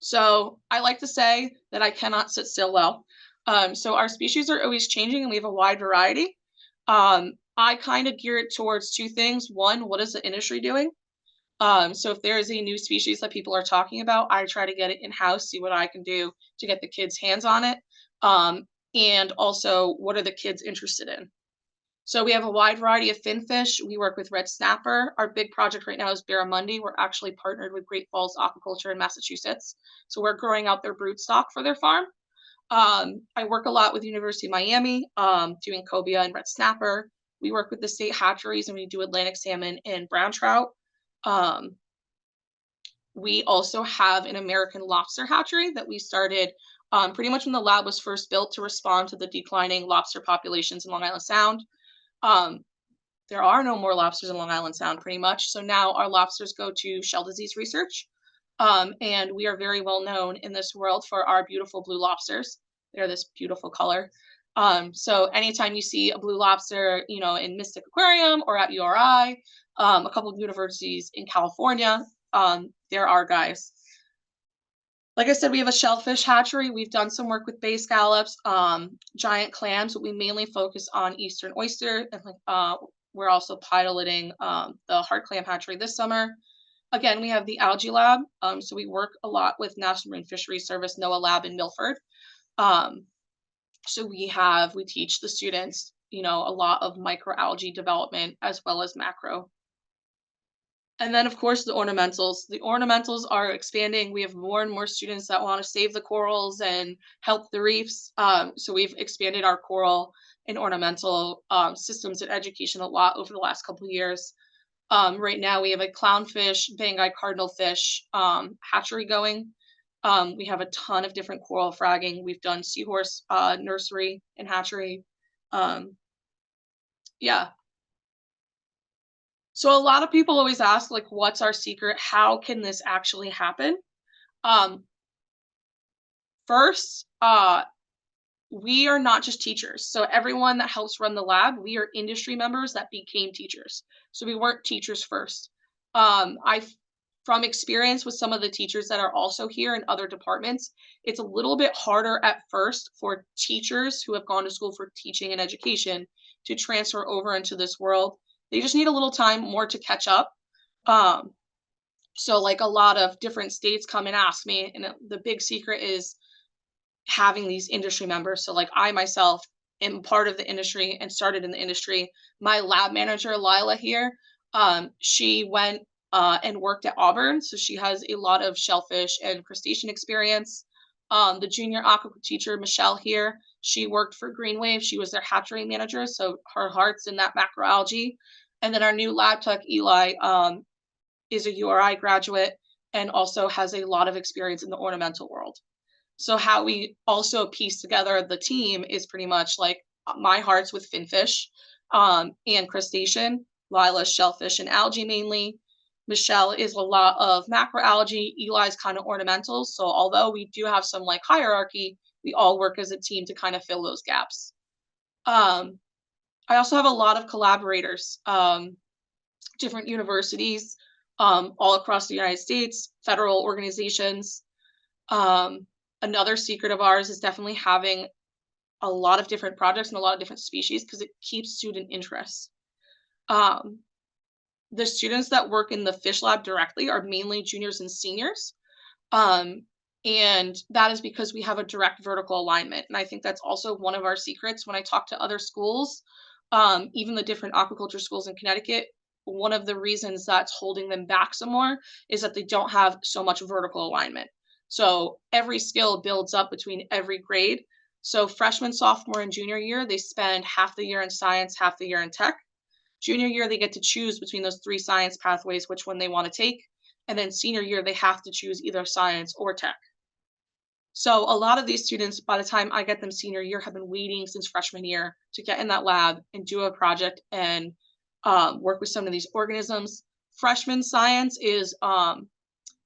Speaker 5: So I like to say that I cannot sit still well. So our species are always changing, and we have a wide variety. I kind of gear it towards 2 things. One, what is the industry doing? So if there is a new species that people are talking about, I try to get it in-house, see what I can do to get the kids' hands on it. And also, what are the kids interested in? So we have a wide variety of finfish. We work with red snapper. Our big project right now is barramundi. We're actually partnered with Great Falls Aquaculture in Massachusetts. So we're growing out their brood stock for their farm. I work a lot with University of Miami, doing cobia and red snapper. We work with the state hatcheries, and we do Atlantic salmon and brown trout. We also have an American lobster hatchery that we started pretty much when the lab was first built to respond to the declining lobster populations in Long Island Sound. There are no more lobsters in Long Island Sound pretty much. So now our lobsters go to shell disease research. And we are very well known in this world for our beautiful blue lobsters. They're this beautiful color. So anytime you see a blue lobster, you know, in Mystic Aquarium or at URI, a couple of universities in California, they're our guys. Like I said, we have a shellfish hatchery. We've done some work with bay scallops, giant clams, but we mainly focus on eastern oyster. And we're also piloting the hard clam hatchery this summer. Again, we have the algae lab. So we work a lot with National Marine Fisheries Service, NOAA lab in Milford. So we teach the students, a lot of microalgae development as well as macro. And then, of course, the ornamentals. The ornamentals are expanding. We have more and more students that want to save the corals and help the reefs. So we've expanded our coral and ornamental systems and education a lot over the last couple of years. Right now, we have a clownfish, bang-eyed cardinalfish hatchery going. We have a ton of different coral fragging. We've done seahorse nursery and hatchery. Yeah. So a lot of people always ask, like, what's our secret? How can this actually happen? First, we are not just teachers. So everyone that helps run the lab, we are industry members that became teachers. So we weren't teachers first. From experience with some of the teachers that are also here in other departments, it's a little bit harder at first for teachers who have gone to school for teaching and education to transfer over into this world. They just need a little time more to catch up. So like a lot of different states come and ask me, and the big secret is having these industry members. So like I myself am part of the industry and started in the industry. My lab manager, Lila here, she went and worked at Auburn. So she has a lot of shellfish and crustacean experience. The junior aquaculture teacher, Michelle here, she worked for Green Wave. She was their hatchery manager. So her heart's in that macroalgae. And then our new lab tech, Eli, is a URI graduate and also has a lot of experience in the ornamental world. So how we also piece together the team is pretty much like my heart's with finfish and crustacean, Lila's shellfish and algae mainly. Michelle is a lot of macroalgae, Eli's kind of ornamentals. So although we do have some like hierarchy, we all work as a team to kind of fill those gaps. I also have a lot of collaborators, different universities all across the United States, federal organizations. Another secret of ours is definitely having a lot of different projects and a lot of different species because it keeps student interest. The students that work in the fish lab directly are mainly juniors and seniors. And that is because we have a direct vertical alignment. And I think that's also one of our secrets. When I talk to other schools, even the different aquaculture schools in Connecticut, one of the reasons that's holding them back some more is that they don't have so much vertical alignment. So every skill builds up between every grade. So freshman, sophomore, and junior year, they spend half the year in science, half the year in tech. Junior year, they get to choose between those 3 science pathways, which one they want to take. And then senior year, they have to choose either science or tech. So a lot of these students, by the time I get them senior year, have been waiting since freshman year to get in that lab and do a project and work with some of these organisms. Freshman science is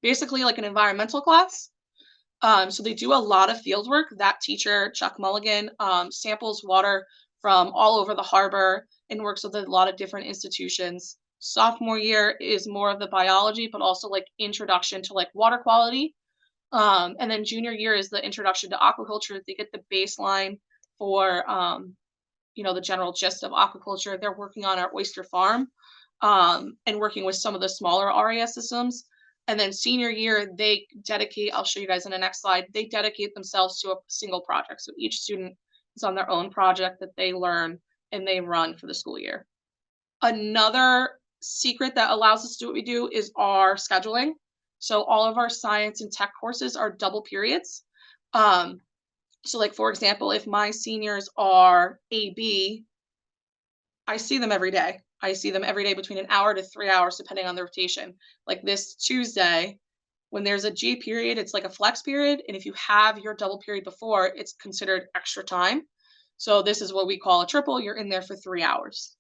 Speaker 5: basically like an environmental class. So they do a lot of field work. That teacher, Chuck Mulligan, samples water from all over the harbor and works with a lot of different institutions. Sophomore year is more of the biology, but also like introduction to like water quality. And then junior year is the introduction to aquaculture. They get the baseline for, the general gist of aquaculture. They're working on our oyster farm and working with some of the smaller RAS systems. And then senior year, they dedicate, I'll show you guys in the next slide, they dedicate themselves to a single project. So each student is on their own project that they learn and they run for the school year. Another secret that allows us to do what we do is our scheduling. So all of our science and tech courses are double periods. So like, for example, if my seniors are AB, I see them every day. I see them every day between an hour to 3 hours, depending on the rotation. Like this Tuesday, when there's a G period, it's like a flex period. And if you have your double period before, it's considered extra time. So this is what we call a triple. You're in there for 3 hours.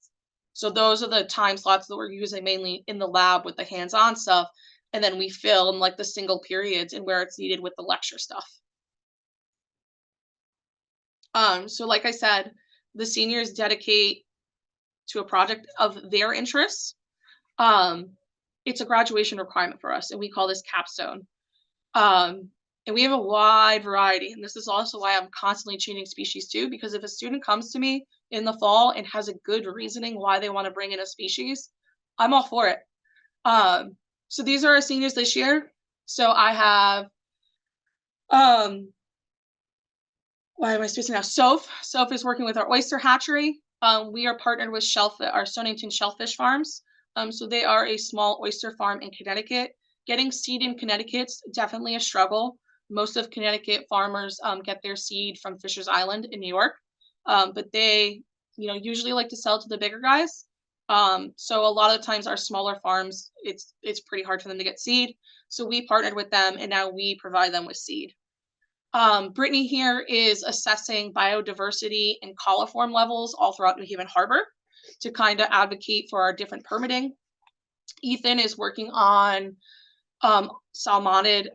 Speaker 5: So those are the time slots that we're using mainly in the lab with the hands-on stuff. And then we film like the single periods and where it's needed with the lecture stuff. So like I said, the seniors dedicate to a project of their interests. It's a graduation requirement for us, and we call this capstone. And we have a wide variety, and this is also why I'm constantly changing species too, because if a student comes to me in the fall and has a good reasoning why they want to bring in a species, I'm all for it. So these are our seniors this year. So I have, why am I spacing now? Soph is working with our oyster hatchery. We are partnered with our Stonington Shellfish Farms. So they are a small oyster farm in Connecticut. Getting seed in Connecticut's definitely a struggle. Most of Connecticut farmers get their seed from Fisher's Island in New York, but they, usually like to sell to the bigger guys. So a lot of times our smaller farms, it's pretty hard for them to get seed. So we partnered with them, and now we provide them with seed. Brittany here is assessing biodiversity and coliform levels all throughout New Haven Harbor to kind of advocate for our different permitting. Ethan is working on salmonid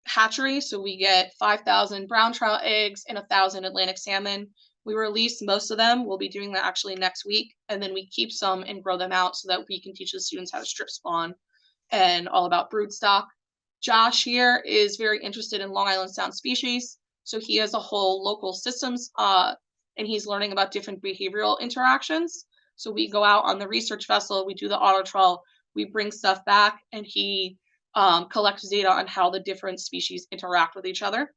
Speaker 5: hatchery. So we get 5,000 brown trout eggs and 1,000 Atlantic salmon. We release most of them. We'll be doing that actually next week. And then we keep some and grow them out so that we can teach the students how to strip spawn and all about brood stock. Josh here is very interested in Long Island Sound species. So he has a whole local systems and he's learning about different behavioral interactions. So we go out on the research vessel, we do the auto trawl, we bring stuff back, and he collects data on how the different species interact with each other.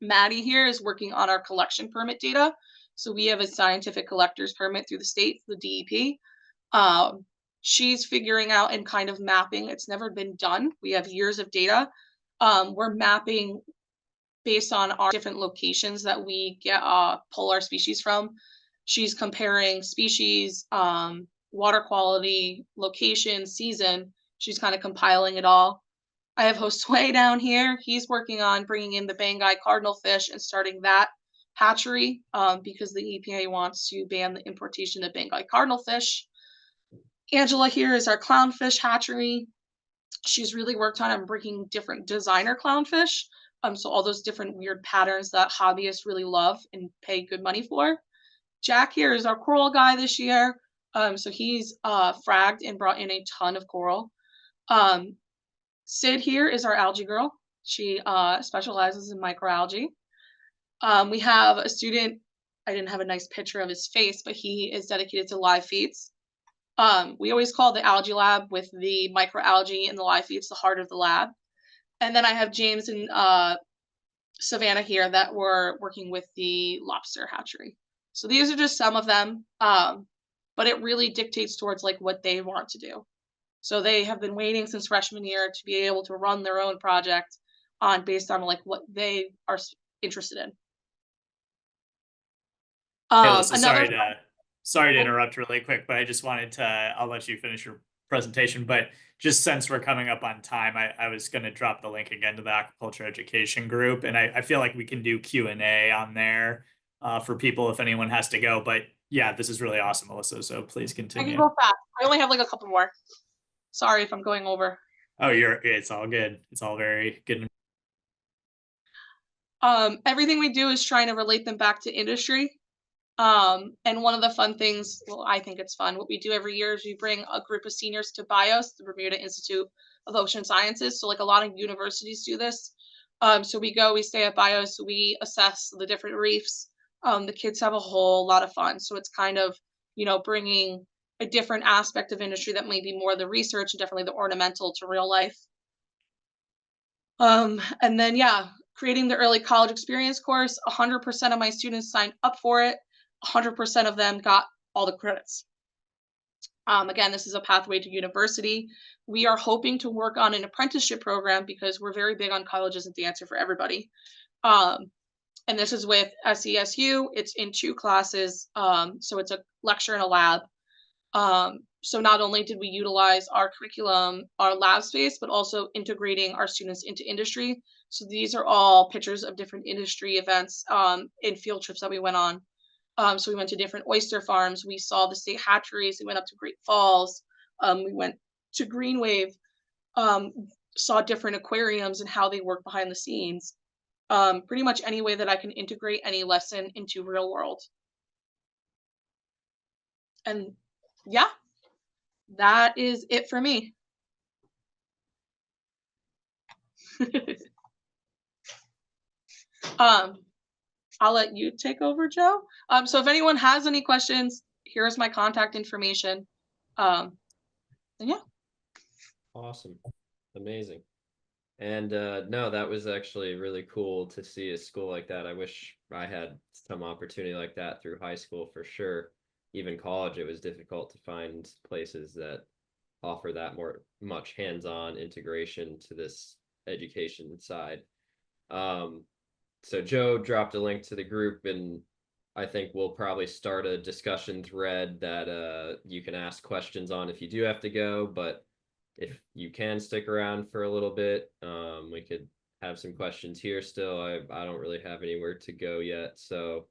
Speaker 5: Maddie here is working on our collection permit data. So we have a scientific collector's permit through the state, the DEP. She's figuring out and kind of mapping. It's never been done. We have years of data. We're mapping based on our different locations that we get pull our species from. She's comparing species, water quality, location, season. She's kind of compiling it all. I have Josue down here. He's working on bringing in the Banggai cardinal fish and starting that hatchery because the EPA wants to ban the importation of Banggai cardinal fish. Angela here is our clownfish hatchery. She's really worked on bringing different designer clownfish. So all those different weird patterns that hobbyists really love and pay good money for. Jack here is our coral guy this year. So he's fragged and brought in a ton of coral. Sid here is our algae girl. She specializes in microalgae. We have a student, I didn't have a nice picture of his face, but he is dedicated to live feeds. We always call the algae lab with the microalgae and the live feeds the heart of the lab. And then I have James and Savannah here that were working with the lobster hatchery. So these are just some of them, but it really dictates towards like what they want to do. So they have been waiting since freshman year to be able to run their own project based on like what they are interested in.
Speaker 1: Hey, Alysa, sorry to interrupt really quick, but I just wanted to, I'll let you finish your presentation, but just since we're coming up on time, I was going to drop the link again to the aquaculture education group, and I feel like we can do Q&A on there for people if anyone has to go, but yeah, this is really awesome, Alysa, so please continue.
Speaker 5: I can go fast. I only have like a couple more. Sorry if I'm going over.
Speaker 1: Oh, it's all good. It's all very good.
Speaker 5: Everything we do is trying to relate them back to industry. And one of the fun things, well, I think it's fun, what we do every year is we bring a group of seniors to BIOS, the Bermuda Institute of Ocean Sciences. So like a lot of universities do this. So we stay at BIOS, we assess the different reefs. The kids have a whole lot of fun. So it's kind of, bringing a different aspect of industry that may be more the research and definitely the ornamental to real life. And then, creating the early college experience course, 100% of my students signed up for it. 100% of them got all the credits. Again, this is a pathway to university. We are hoping to work on an apprenticeship program because we're very big on college isn't the answer for everybody. And this is with SESU. It's in 2 classes. So it's a lecture and a lab. So not only did we utilize our curriculum, our lab space, but also integrating our students into industry. So these are all pictures of different industry events and field trips that we went on. So we went to different oyster farms. We saw the state hatcheries. We went up to Great Falls. We went to Green Wave, saw different aquariums and how they work behind the scenes. Pretty much any way that I can integrate any lesson into real world. And yeah, that is it for me. I'll let you take over, Joe. So if anyone has any questions, here's my contact information. And yeah.
Speaker 2: Awesome. Amazing. And no, that was actually really cool to see a school like that. I wish I had some opportunity like that through high school for sure. Even college, it was difficult to find places that offer that much hands-on integration to this education side. So Joe dropped a link to the group, and I think we'll probably start a discussion thread that you can ask questions on if you do have to go, but if you can stick around for a little bit, we could have some questions here still. I don't really have anywhere to go yet, so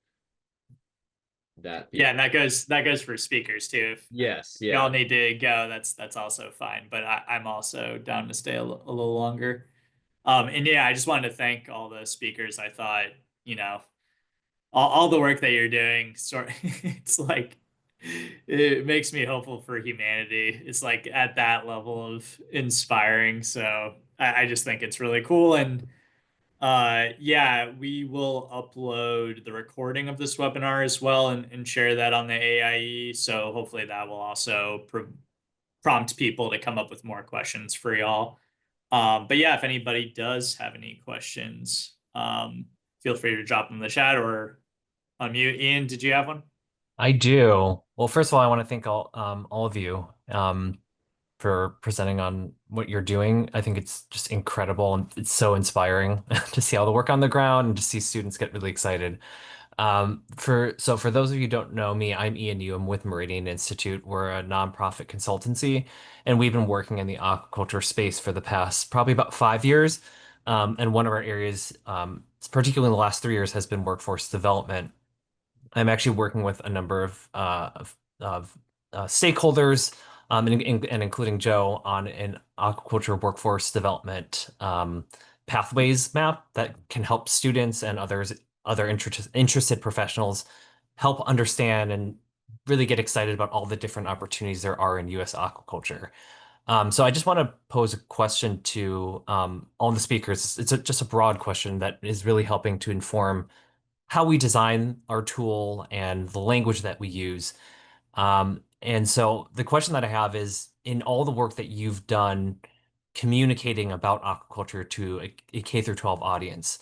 Speaker 1: Yeah, and that goes for speakers too. If
Speaker 2: yes,
Speaker 1: y'all
Speaker 2: yeah.
Speaker 1: need to go, that's also fine. But I'm also down to stay a little longer. And yeah, I just wanted to thank all the speakers. I thought, you know, all the work that you're doing, it's like it makes me hopeful for humanity. It's like at that level of inspiring. So I just think it's really cool. And yeah, we will upload the recording of this webinar as well and share that on the AIE. So hopefully that will also prompt people to come up with more questions for y'all. But yeah, if anybody does have any questions, feel free to drop them in the chat or unmute. Ian, did you have one?
Speaker 6: I do. Well, first of all, I want to thank all of you for presenting on what you're doing. I think it's just incredible and it's so inspiring to see all the work on the ground and to see students get really excited. For those of you who don't know me, I'm Ian Yu. I'm with Meridian Institute. We're a nonprofit consultancy, and we've been working in the aquaculture space for the past probably about 5 years. And one of our areas, particularly in the last 3 years, has been workforce development. I'm actually working with a number of stakeholders, and including Joe on an aquaculture workforce development pathways map that can help students and other interested professionals help understand and really get excited about all the different opportunities there are in U.S. aquaculture. So I just want to pose a question to all the speakers. It's just a broad question that is really helping to inform how we design our tool and the language that we use. And so the question that I have is, in all the work that you've done communicating about aquaculture to a K through 12 audience,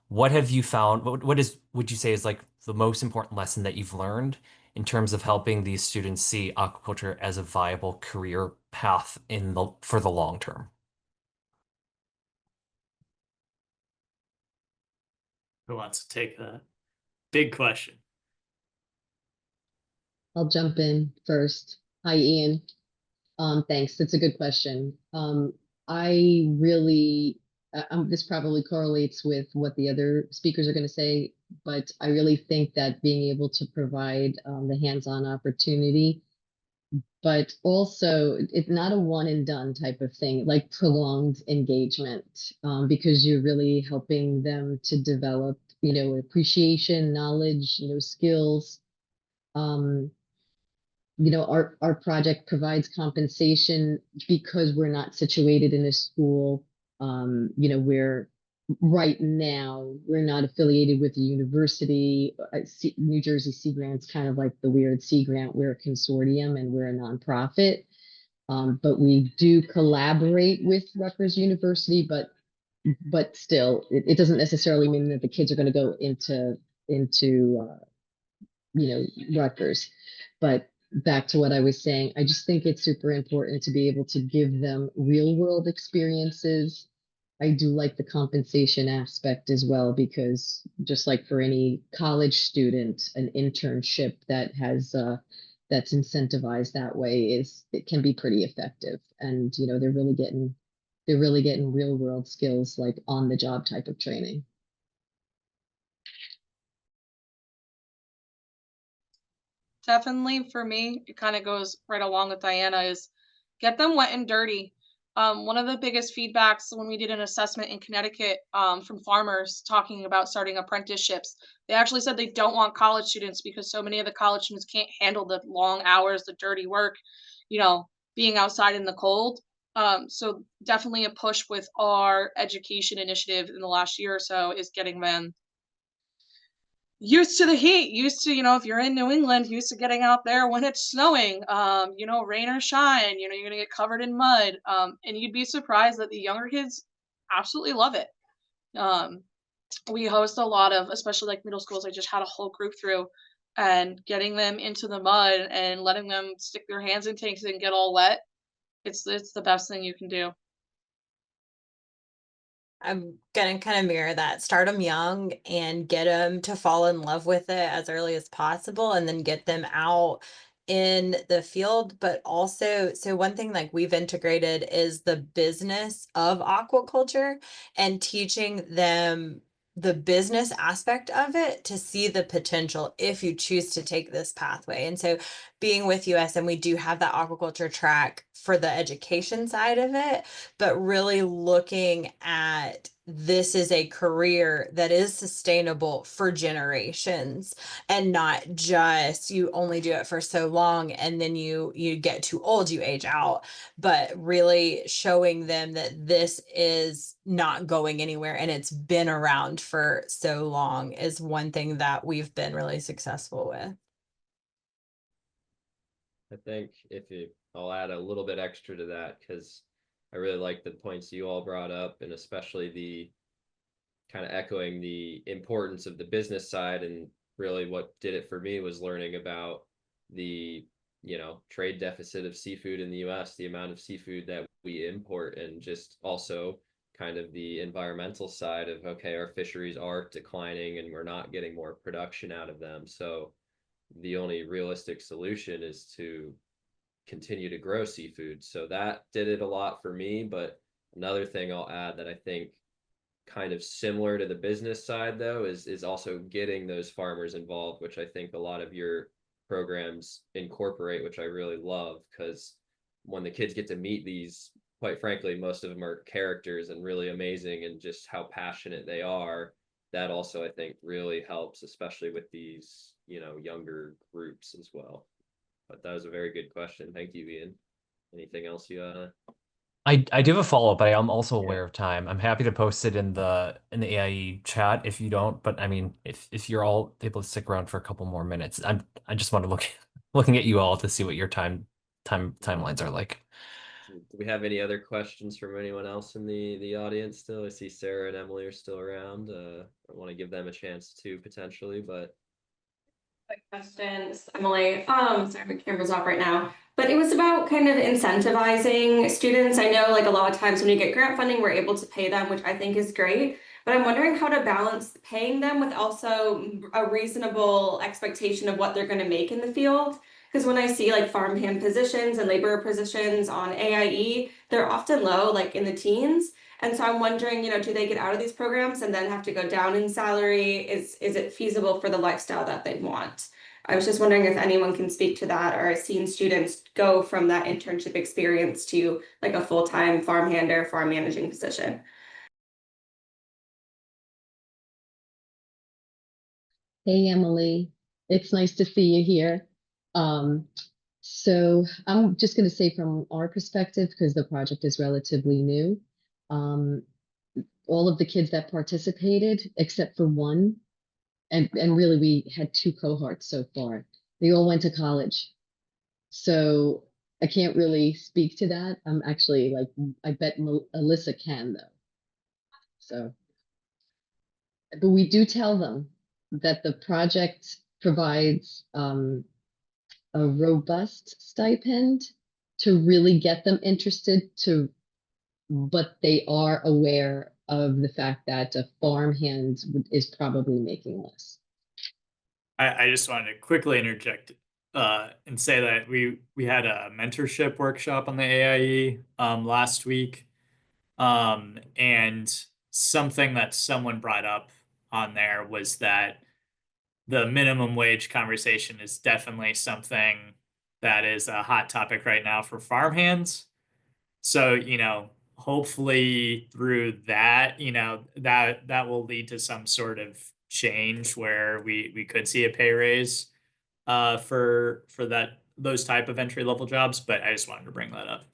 Speaker 6: what have you found? Would you say is like the most important lesson that you've learned in terms of helping these students see aquaculture as a viable career path for the long term?
Speaker 1: Who wants to take that? Big question.
Speaker 3: I'll jump in first. Hi, Ian. Thanks. That's a good question. I really, this probably correlates with what the other speakers are going to say, but I really think that being able to provide the hands-on opportunity, but also it's not a one and done type of thing, like prolonged engagement, because you're really helping them to develop, appreciation, knowledge, skills. Our project provides compensation because we're not situated in a school. We're right now, we're not affiliated with the university. New Jersey Sea Grant's kind of like the weird Sea Grant. We're a consortium and we're a nonprofit. But we do collaborate with Rutgers University, but still, it doesn't necessarily mean that the kids are going to go into Rutgers. But back to what I was saying, I just think it's super important to be able to give them real world experiences. I do like the compensation aspect as well, because just like for any college student, an internship that has that's incentivized that way it can be pretty effective. And they're really getting real world skills, like on the job type of training.
Speaker 5: Definitely for me, it kind of goes right along with Diana, is get them wet and dirty. One of the biggest feedbacks when we did an assessment in Connecticut from farmers talking about starting apprenticeships, they actually said they don't want college students because so many of the college students can't handle the long hours, the dirty work, being outside in the cold. So definitely a push with our education initiative in the last year or so is getting them used to the heat, used to, if you're in New England, used to getting out there when it's snowing, rain or shine, you're going to get covered in mud. And you'd be surprised that the younger kids absolutely love it. We host a lot of, especially like middle schools. I just had a whole group through, and getting them into the mud and letting them stick their hands in tanks and get all wet. It's the best thing you can do.
Speaker 4: I'm gonna kind of mirror that. Start them young and get them to fall in love with it as early as possible, and then get them out in the field. But also, so one thing like we've integrated is the business of aquaculture, and teaching them the business aspect of it to see the potential if you choose to take this pathway. And so being with USM, we do have that aquaculture track for the education side of it, but really looking at this is a career that is sustainable for generations, and not just you only do it for so long and then you get too old, you age out, but really showing them that this is not going anywhere and it's been around for so long is one thing that we've been really successful with.
Speaker 2: I think I'll add a little bit extra to that, because I really like the points you all brought up, and especially the kind of echoing the importance of the business side. And really what did it for me was learning about the, trade deficit of seafood in the US, the amount of seafood that we import, and just also kind of the environmental side of, okay, our fisheries are declining and we're not getting more production out of them. So the only realistic solution is to continue to grow seafood. So that did it a lot for me. But another thing I'll add that I think kind of similar to the business side though is also getting those farmers involved, which I think a lot of your programs incorporate, which I really love, because when the kids get to meet these, quite frankly, most of them are characters and really amazing, and just how passionate they are, that also I think really helps, especially with these younger groups as well. But that was a very good question. Thank you, Ian. Anything else you
Speaker 6: I do have a follow-up, but I am also
Speaker 2: Yeah.
Speaker 6: aware of time. I'm happy to post it in the AIE chat if you don't, but I mean, if you're all able to stick around for a couple more minutes, I just want to looking at you all to see what your timelines are like.
Speaker 2: Do we have any other questions from anyone else in the audience still? I see Sarah and Emily are still around. I want to give them a chance too, potentially, but
Speaker 7: Quick questions, Emily. Sorry, my camera's off right now. But it was about kind of incentivizing students. I know like a lot of times when you get grant funding, we're able to pay them, which I think is great. But I'm wondering how to balance paying them with also a reasonable expectation of what they're going to make in the field. Because when I see like farmhand positions and laborer positions on AIE, they're often low, like in the teens. And so I'm wondering, do they get out of these programs and then have to go down in salary? Is it feasible for the lifestyle that they want? I was just wondering if anyone can speak to that, or I've seen students go from that internship experience to like a full-time farmhand or farm managing position.
Speaker 3: Hey, Emily, it's nice to see you here. So I'm just going to say from our perspective, because the project is relatively new, all of the kids that participated, except for one, and really we had 2 cohorts so far, they all went to college. So I can't really speak to that. I'm actually like, I bet Alysa can though. So, but we do tell them that the project provides a robust stipend to really get them interested but they are aware of the fact that a farmhand is probably making less.
Speaker 1: I just wanted to quickly interject and say that we had a mentorship workshop on the AIE last week, and something that someone brought up on there was that the minimum wage conversation is definitely something that is a hot topic right now for farmhands. So, hopefully through that, that will lead to some sort of change where we could see a pay raise for those type of entry level jobs. But I just wanted to bring that up.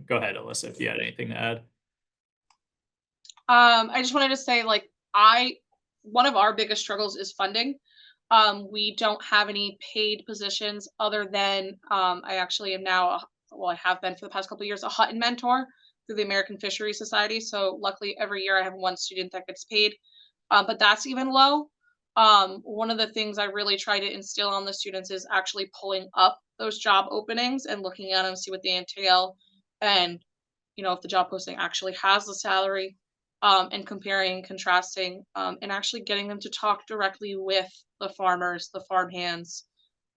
Speaker 1: Go ahead, Alyssa, if you had anything to add.
Speaker 5: I just wanted to say, like, one of our biggest struggles is funding. We don't have any paid positions other than I actually am now, I have been for the past couple of years, a Hutton mentor through the American Fisheries Society. So luckily every year I have one student that gets paid, but that's even low. One of the things I really try to instill on the students is actually pulling up those job openings and looking at them, see what they entail, and if the job posting actually has the salary, and comparing, contrasting, and actually getting them to talk directly with the farmers, the farm hands,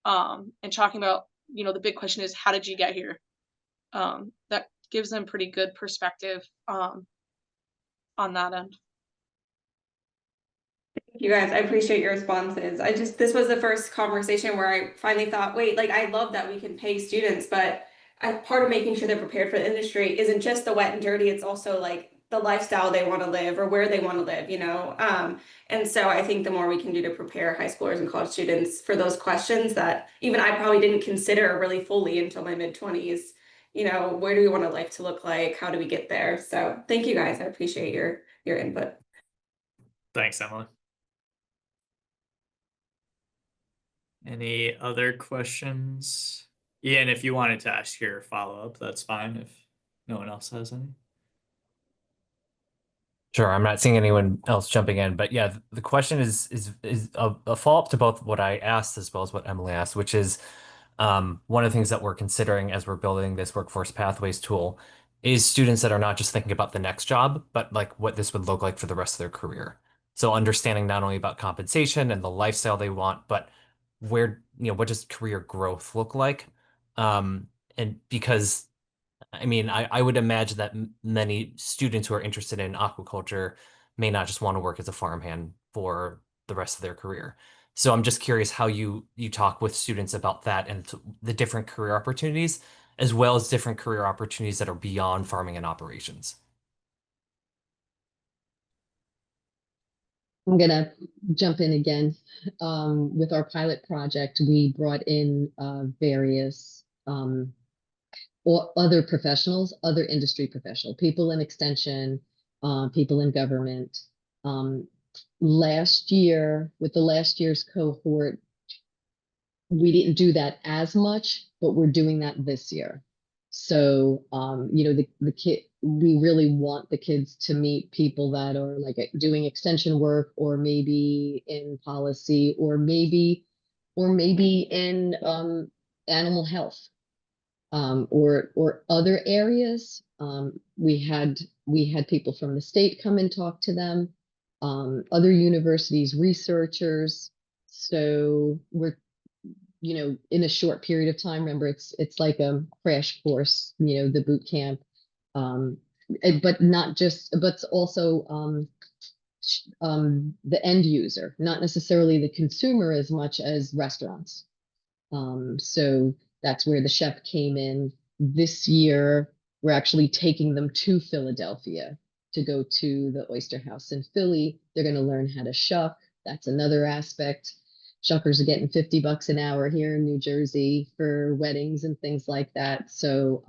Speaker 5: and talking about, the big question is, how did you get here? That gives them pretty good perspective on that end.
Speaker 7: You guys, I appreciate your responses. This was the first conversation where I finally thought, wait, like I love that we can pay students, but part of making sure they're prepared for the industry isn't just the wet and dirty, it's also like the lifestyle they want to live or where they want to live, and so I think the more we can do to prepare high schoolers and college students for those questions that even I probably didn't consider really fully until my mid-20s, where do we want our life to look like? How do we get there? So thank you guys. I appreciate your input.
Speaker 1: Thanks, Emily. Any other questions? Ian, if you wanted to ask your follow-up, that's fine if no one else has any.
Speaker 6: Sure, I'm not seeing anyone else jumping in, but yeah, the question is a follow-up to both what I asked as well as what Emily asked, which is one of the things that we're considering as we're building this workforce pathways tool is students that are not just thinking about the next job, but like what this would look like for the rest of their career. So understanding not only about compensation and the lifestyle they want, but where, what does career growth look like? And because I mean, I would imagine that many students who are interested in aquaculture may not just want to work as a farmhand for the rest of their career. So I'm just curious how you talk with students about that and the different career opportunities, as well as different career opportunities that are beyond farming and operations.
Speaker 3: I'm gonna jump in again. With our pilot project, we brought in various or other professionals, other industry professional, people in extension, people in government. Last year, with the last year's cohort, we didn't do that as much, but we're doing that this year. So, the kid, we really want the kids to meet people that are like doing extension work, or maybe in policy, or maybe in animal health, or other areas. We had people from the state come and talk to them, other universities, researchers. So we're, in a short period of time, remember, it's like a crash course, the boot camp, but not just, but also the end user, not necessarily the consumer as much as restaurants. So that's where the chef came in. This year, we're actually taking them to Philadelphia to go to the oyster house in Philly. They're going to learn how to shuck. That's another aspect. Shuckers are getting $50 an hour here in New Jersey for weddings and things like that. So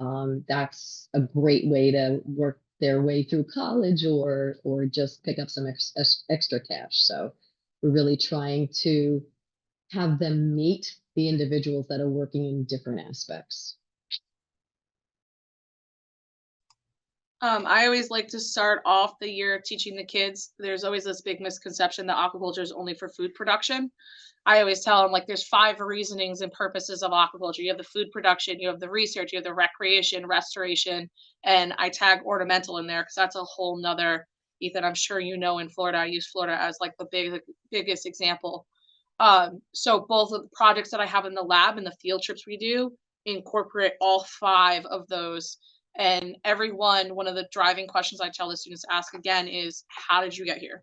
Speaker 3: that's a great way to work their way through college, or just pick up some extra cash. So we're really trying to have them meet the individuals that are working in different aspects.
Speaker 5: I always like to start off the year teaching the kids. There's always this big misconception that aquaculture is only for food production. I always tell them, like, there's 5 reasonings and purposes of aquaculture. You have the food production, you have the research, you have the recreation, restoration, and I tag ornamental in there because that's a whole nother, Ethan, I'm sure in Florida, I use Florida as like the biggest example. So both of the projects that I have in the lab and the field trips we do incorporate all 5 of those. And one of the driving questions I tell the students to ask again is, how did you get here?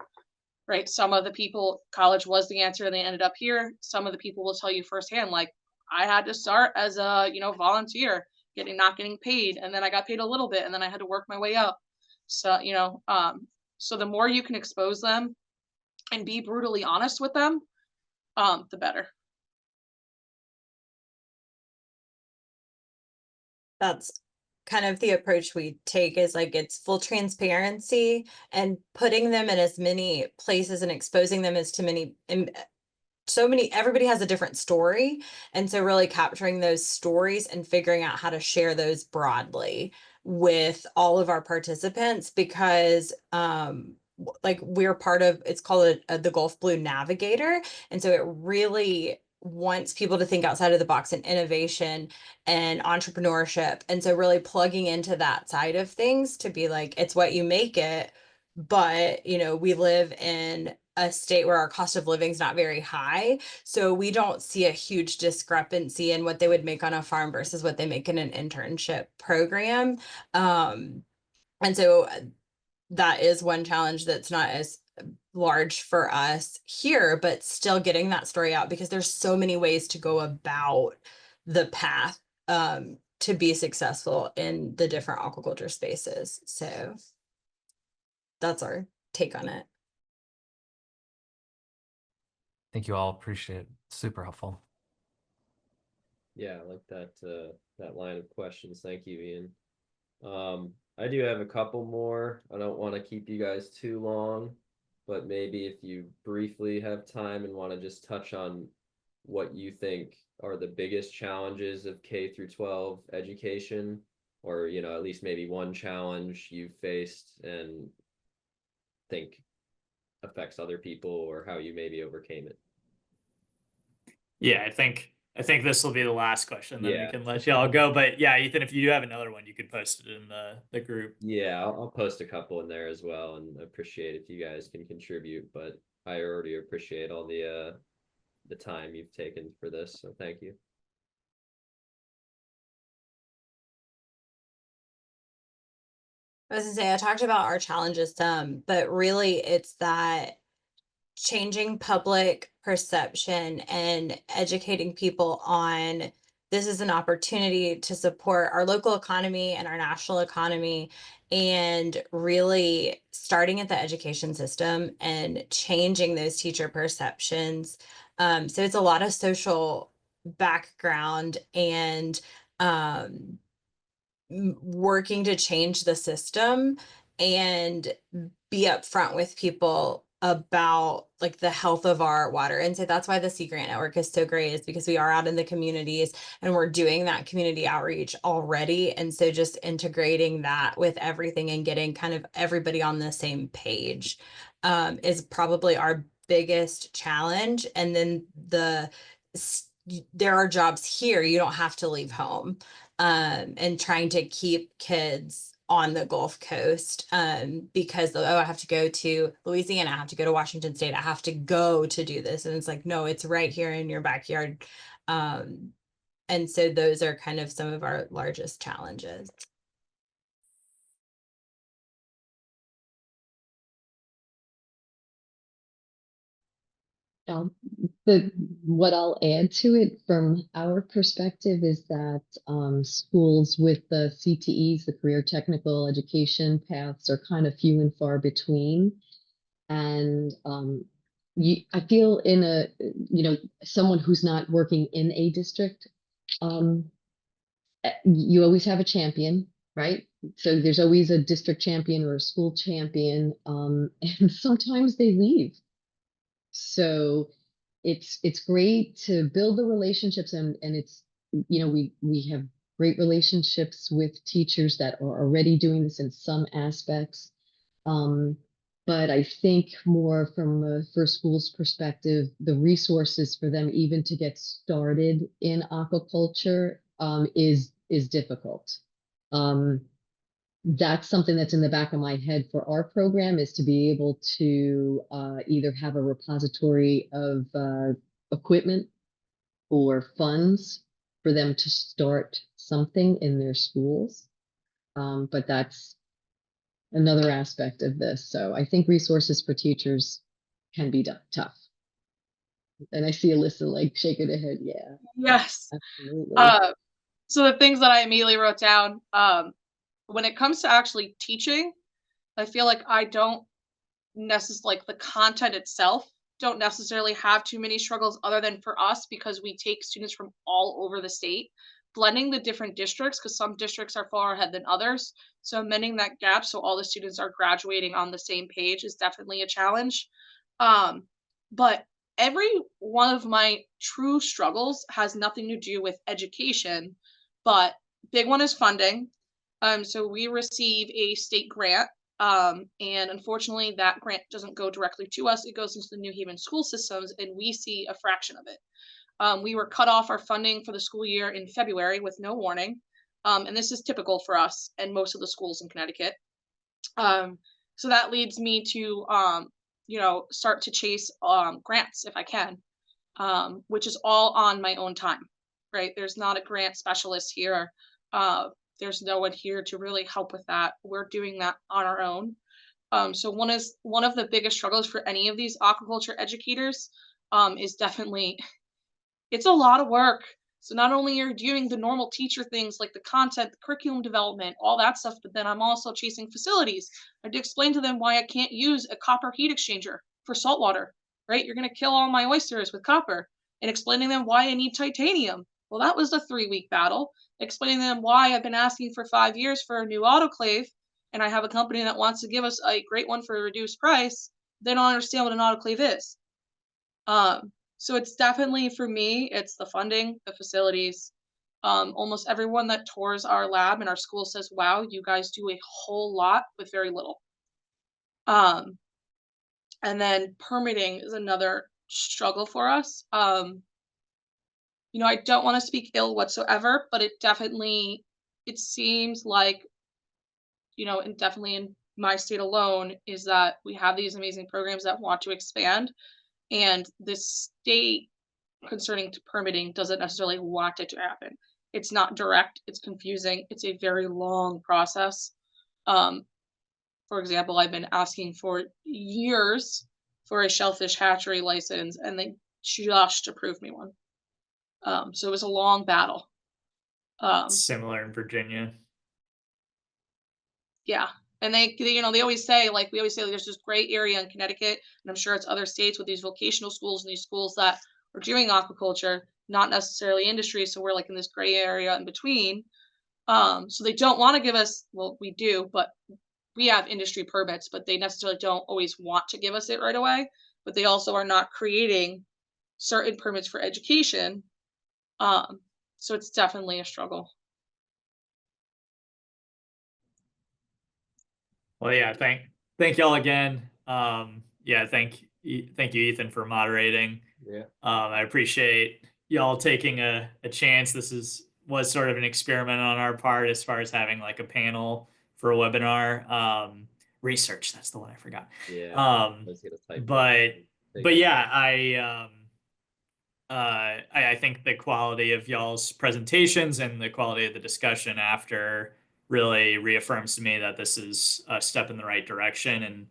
Speaker 5: Right? Some of the people, college was the answer and they ended up here. Some of the people will tell you firsthand, like, I had to start as a, volunteer, not getting paid. And then I got paid a little bit and then I had to work my way up. So, so the more you can expose them and be brutally honest with them, the better.
Speaker 4: That's kind of the approach we take, is like, it's full transparency and putting them in as many places and exposing them as to many everybody has a different story. And so really capturing those stories and figuring out how to share those broadly with all of our participants, because like we're part of, it's called the Gulf Blue Navigator. And so it really wants people to think outside of the box and innovation and entrepreneurship. And so really plugging into that side of things to be like, it's what you make it. But, you know, we live in a state where our cost of living is not very high. So we don't see a huge discrepancy in what they would make on a farm versus what they make in an internship program. And so that is one challenge that's not as large for us here, but still getting that story out, because there's so many ways to go about the path to be successful in the different aquaculture spaces. So that's our take on it.
Speaker 6: Thank you all. Appreciate it. Super helpful.
Speaker 2: Yeah, I like that line of questions. Thank you, Ian. I do have a couple more. I don't want to keep you guys too long, but maybe if you briefly have time and want to just touch on what you think are the biggest challenges of K through 12 education, or, you know, at least maybe one challenge you've faced and think affects other people, or how you maybe overcame it.
Speaker 1: Yeah, I think this will be the last question, then
Speaker 2: Yeah.
Speaker 1: we can let y'all go. But yeah, Ethan, if you do have another one, you could post it in the group.
Speaker 2: Yeah, I'll post a couple in there as well, and appreciate if you guys can contribute, but I already appreciate all the time you've taken for this, so thank you.
Speaker 4: I was gonna say, I talked about our challenges some, but really it's that changing public perception and educating people on this is an opportunity to support our local economy and our national economy, and really starting at the education system and changing those teacher perceptions. So it's a lot of social background and working to change the system and be upfront with people about like the health of our water. And so that's why the Sea Grant Network is so great, is because we are out in the communities and we're doing that community outreach already. And so just integrating that with everything and getting kind of everybody on the same page is probably our biggest challenge. And then there are jobs here, you don't have to leave home. And trying to keep kids on the Gulf Coast because I have to go to Louisiana, I have to go to Washington State, I have to go to do this. And it's like, no, it's right here in your backyard. And so those are kind of some of our largest challenges.
Speaker 3: What I'll add to it from our perspective is that schools with the CTEs, the career technical education paths, are kind of few and far between. And I feel in a, someone who's not working in a district, you always have a champion, right? So there's always a district champion or a school champion, and sometimes they leave. So it's great to build the relationships, and it's, we have great relationships with teachers that are already doing this in some aspects. But I think more from a first school's perspective, the resources for them even to get started in aquaculture is difficult. That's something that's in the back of my head for our program, is to be able to either have a repository of equipment or funds for them to start something in their schools. But that's another aspect of this. So I think resources for teachers can be tough. And I see Alyssa like shaking her head. Yeah.
Speaker 5: Yes.
Speaker 3: Absolutely.
Speaker 5: So the things that I immediately wrote down, when it comes to actually teaching, I feel like I don't necessarily, like the content itself, don't necessarily have too many struggles other than for us, because we take students from all over the state, blending the different districts, because some districts are far ahead than others. So mending that gap so all the students are graduating on the same page is definitely a challenge. But every one of my true struggles has nothing to do with education, but big one is funding. So we receive a state grant, and unfortunately that grant doesn't go directly to us. It goes into the New Haven school systems, and we see a fraction of it. We were cut off our funding for the school year in February with no warning. And this is typical for us and most of the schools in Connecticut. So that leads me to, start to chase grants if I can, which is all on my own time, right? There's not a grant specialist here. There's no one here to really help with that. We're doing that on our own. So one of the biggest struggles for any of these aquaculture educators is definitely, it's a lot of work. So not only are you doing the normal teacher things like the content, the curriculum development, all that stuff, but then I'm also chasing facilities. I had to explain to them why I can't use a copper heat exchanger for saltwater, right? You're going to kill all my oysters with copper, and explaining them why I need titanium. Well, that was a 3-week battle. Explaining to them why I've been asking for 5 years for a new autoclave, and I have a company that wants to give us a great one for a reduced price. They don't understand what an autoclave is. So it's definitely, for me, it's the funding, the facilities. Almost everyone that tours our lab and our school says, wow, you guys do a whole lot with very little. And then permitting is another struggle for us. I don't want to speak ill whatsoever, but it seems like, and definitely in my state alone, is that we have these amazing programs that want to expand, and the state concerning to permitting doesn't necessarily want it to happen. It's not direct, it's confusing, it's a very long process. For example, I've been asking for years for a shellfish hatchery license, and they just approved me one. So it was a long battle.
Speaker 1: Similar in Virginia.
Speaker 5: Yeah. And they always say, like, we always say, like, there's this gray area in Connecticut, and I'm sure it's other states with these vocational schools and these schools that are doing aquaculture, not necessarily industry. So we're like in this gray area in between. So they don't want to give us, well, we do, but we have industry permits, but they necessarily don't always want to give us it right away. But they also are not creating certain permits for education. So it's definitely a struggle.
Speaker 1: Well, yeah, thank y'all again. Yeah, thank you, Ethan, for moderating.
Speaker 2: Yeah.
Speaker 1: I appreciate y'all taking a chance. This was sort of an experiment on our part as far as having like a panel for a webinar. Research, that's the one I forgot.
Speaker 2: Yeah. Let's get a type.
Speaker 1: But yeah, I think the quality of y'all's presentations and the quality of the discussion after really reaffirms to me that this is a step in the right direction,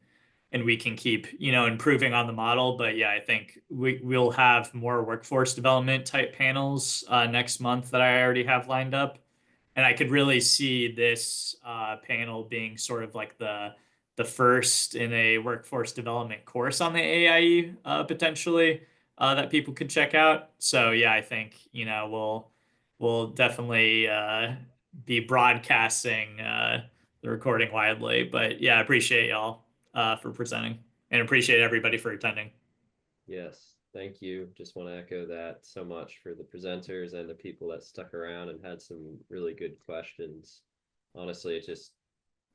Speaker 1: and we can keep, improving on the model. But yeah, I think we'll have more workforce development type panels next month that I already have lined up. And I could really see this panel being sort of like the first in a workforce development course on the AIE potentially that people could check out. So yeah, I think we'll definitely be broadcasting the recording widely. But yeah, I appreciate y'all for presenting, and appreciate everybody for attending.
Speaker 2: Yes, thank you. Just want to echo that so much for the presenters and the people that stuck around and had some really good questions. Honestly, it just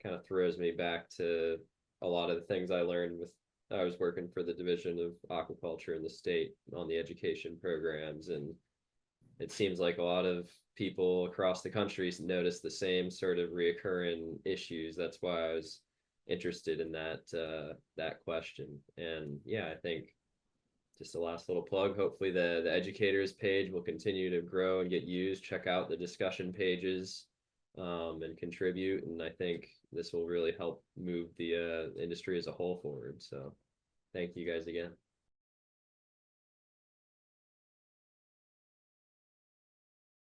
Speaker 2: kind of throws me back to a lot of the things I learned I was working for the Division of Aquaculture in the state on the education programs, and it seems like a lot of people across the country notice the same sort of reoccurring issues. That's why I was interested in that question. And yeah, I think just a last little plug, hopefully the educators page will continue to grow and get used. Check out the discussion pages and contribute, and I think this will really help move the industry as a whole forward. So thank you guys again.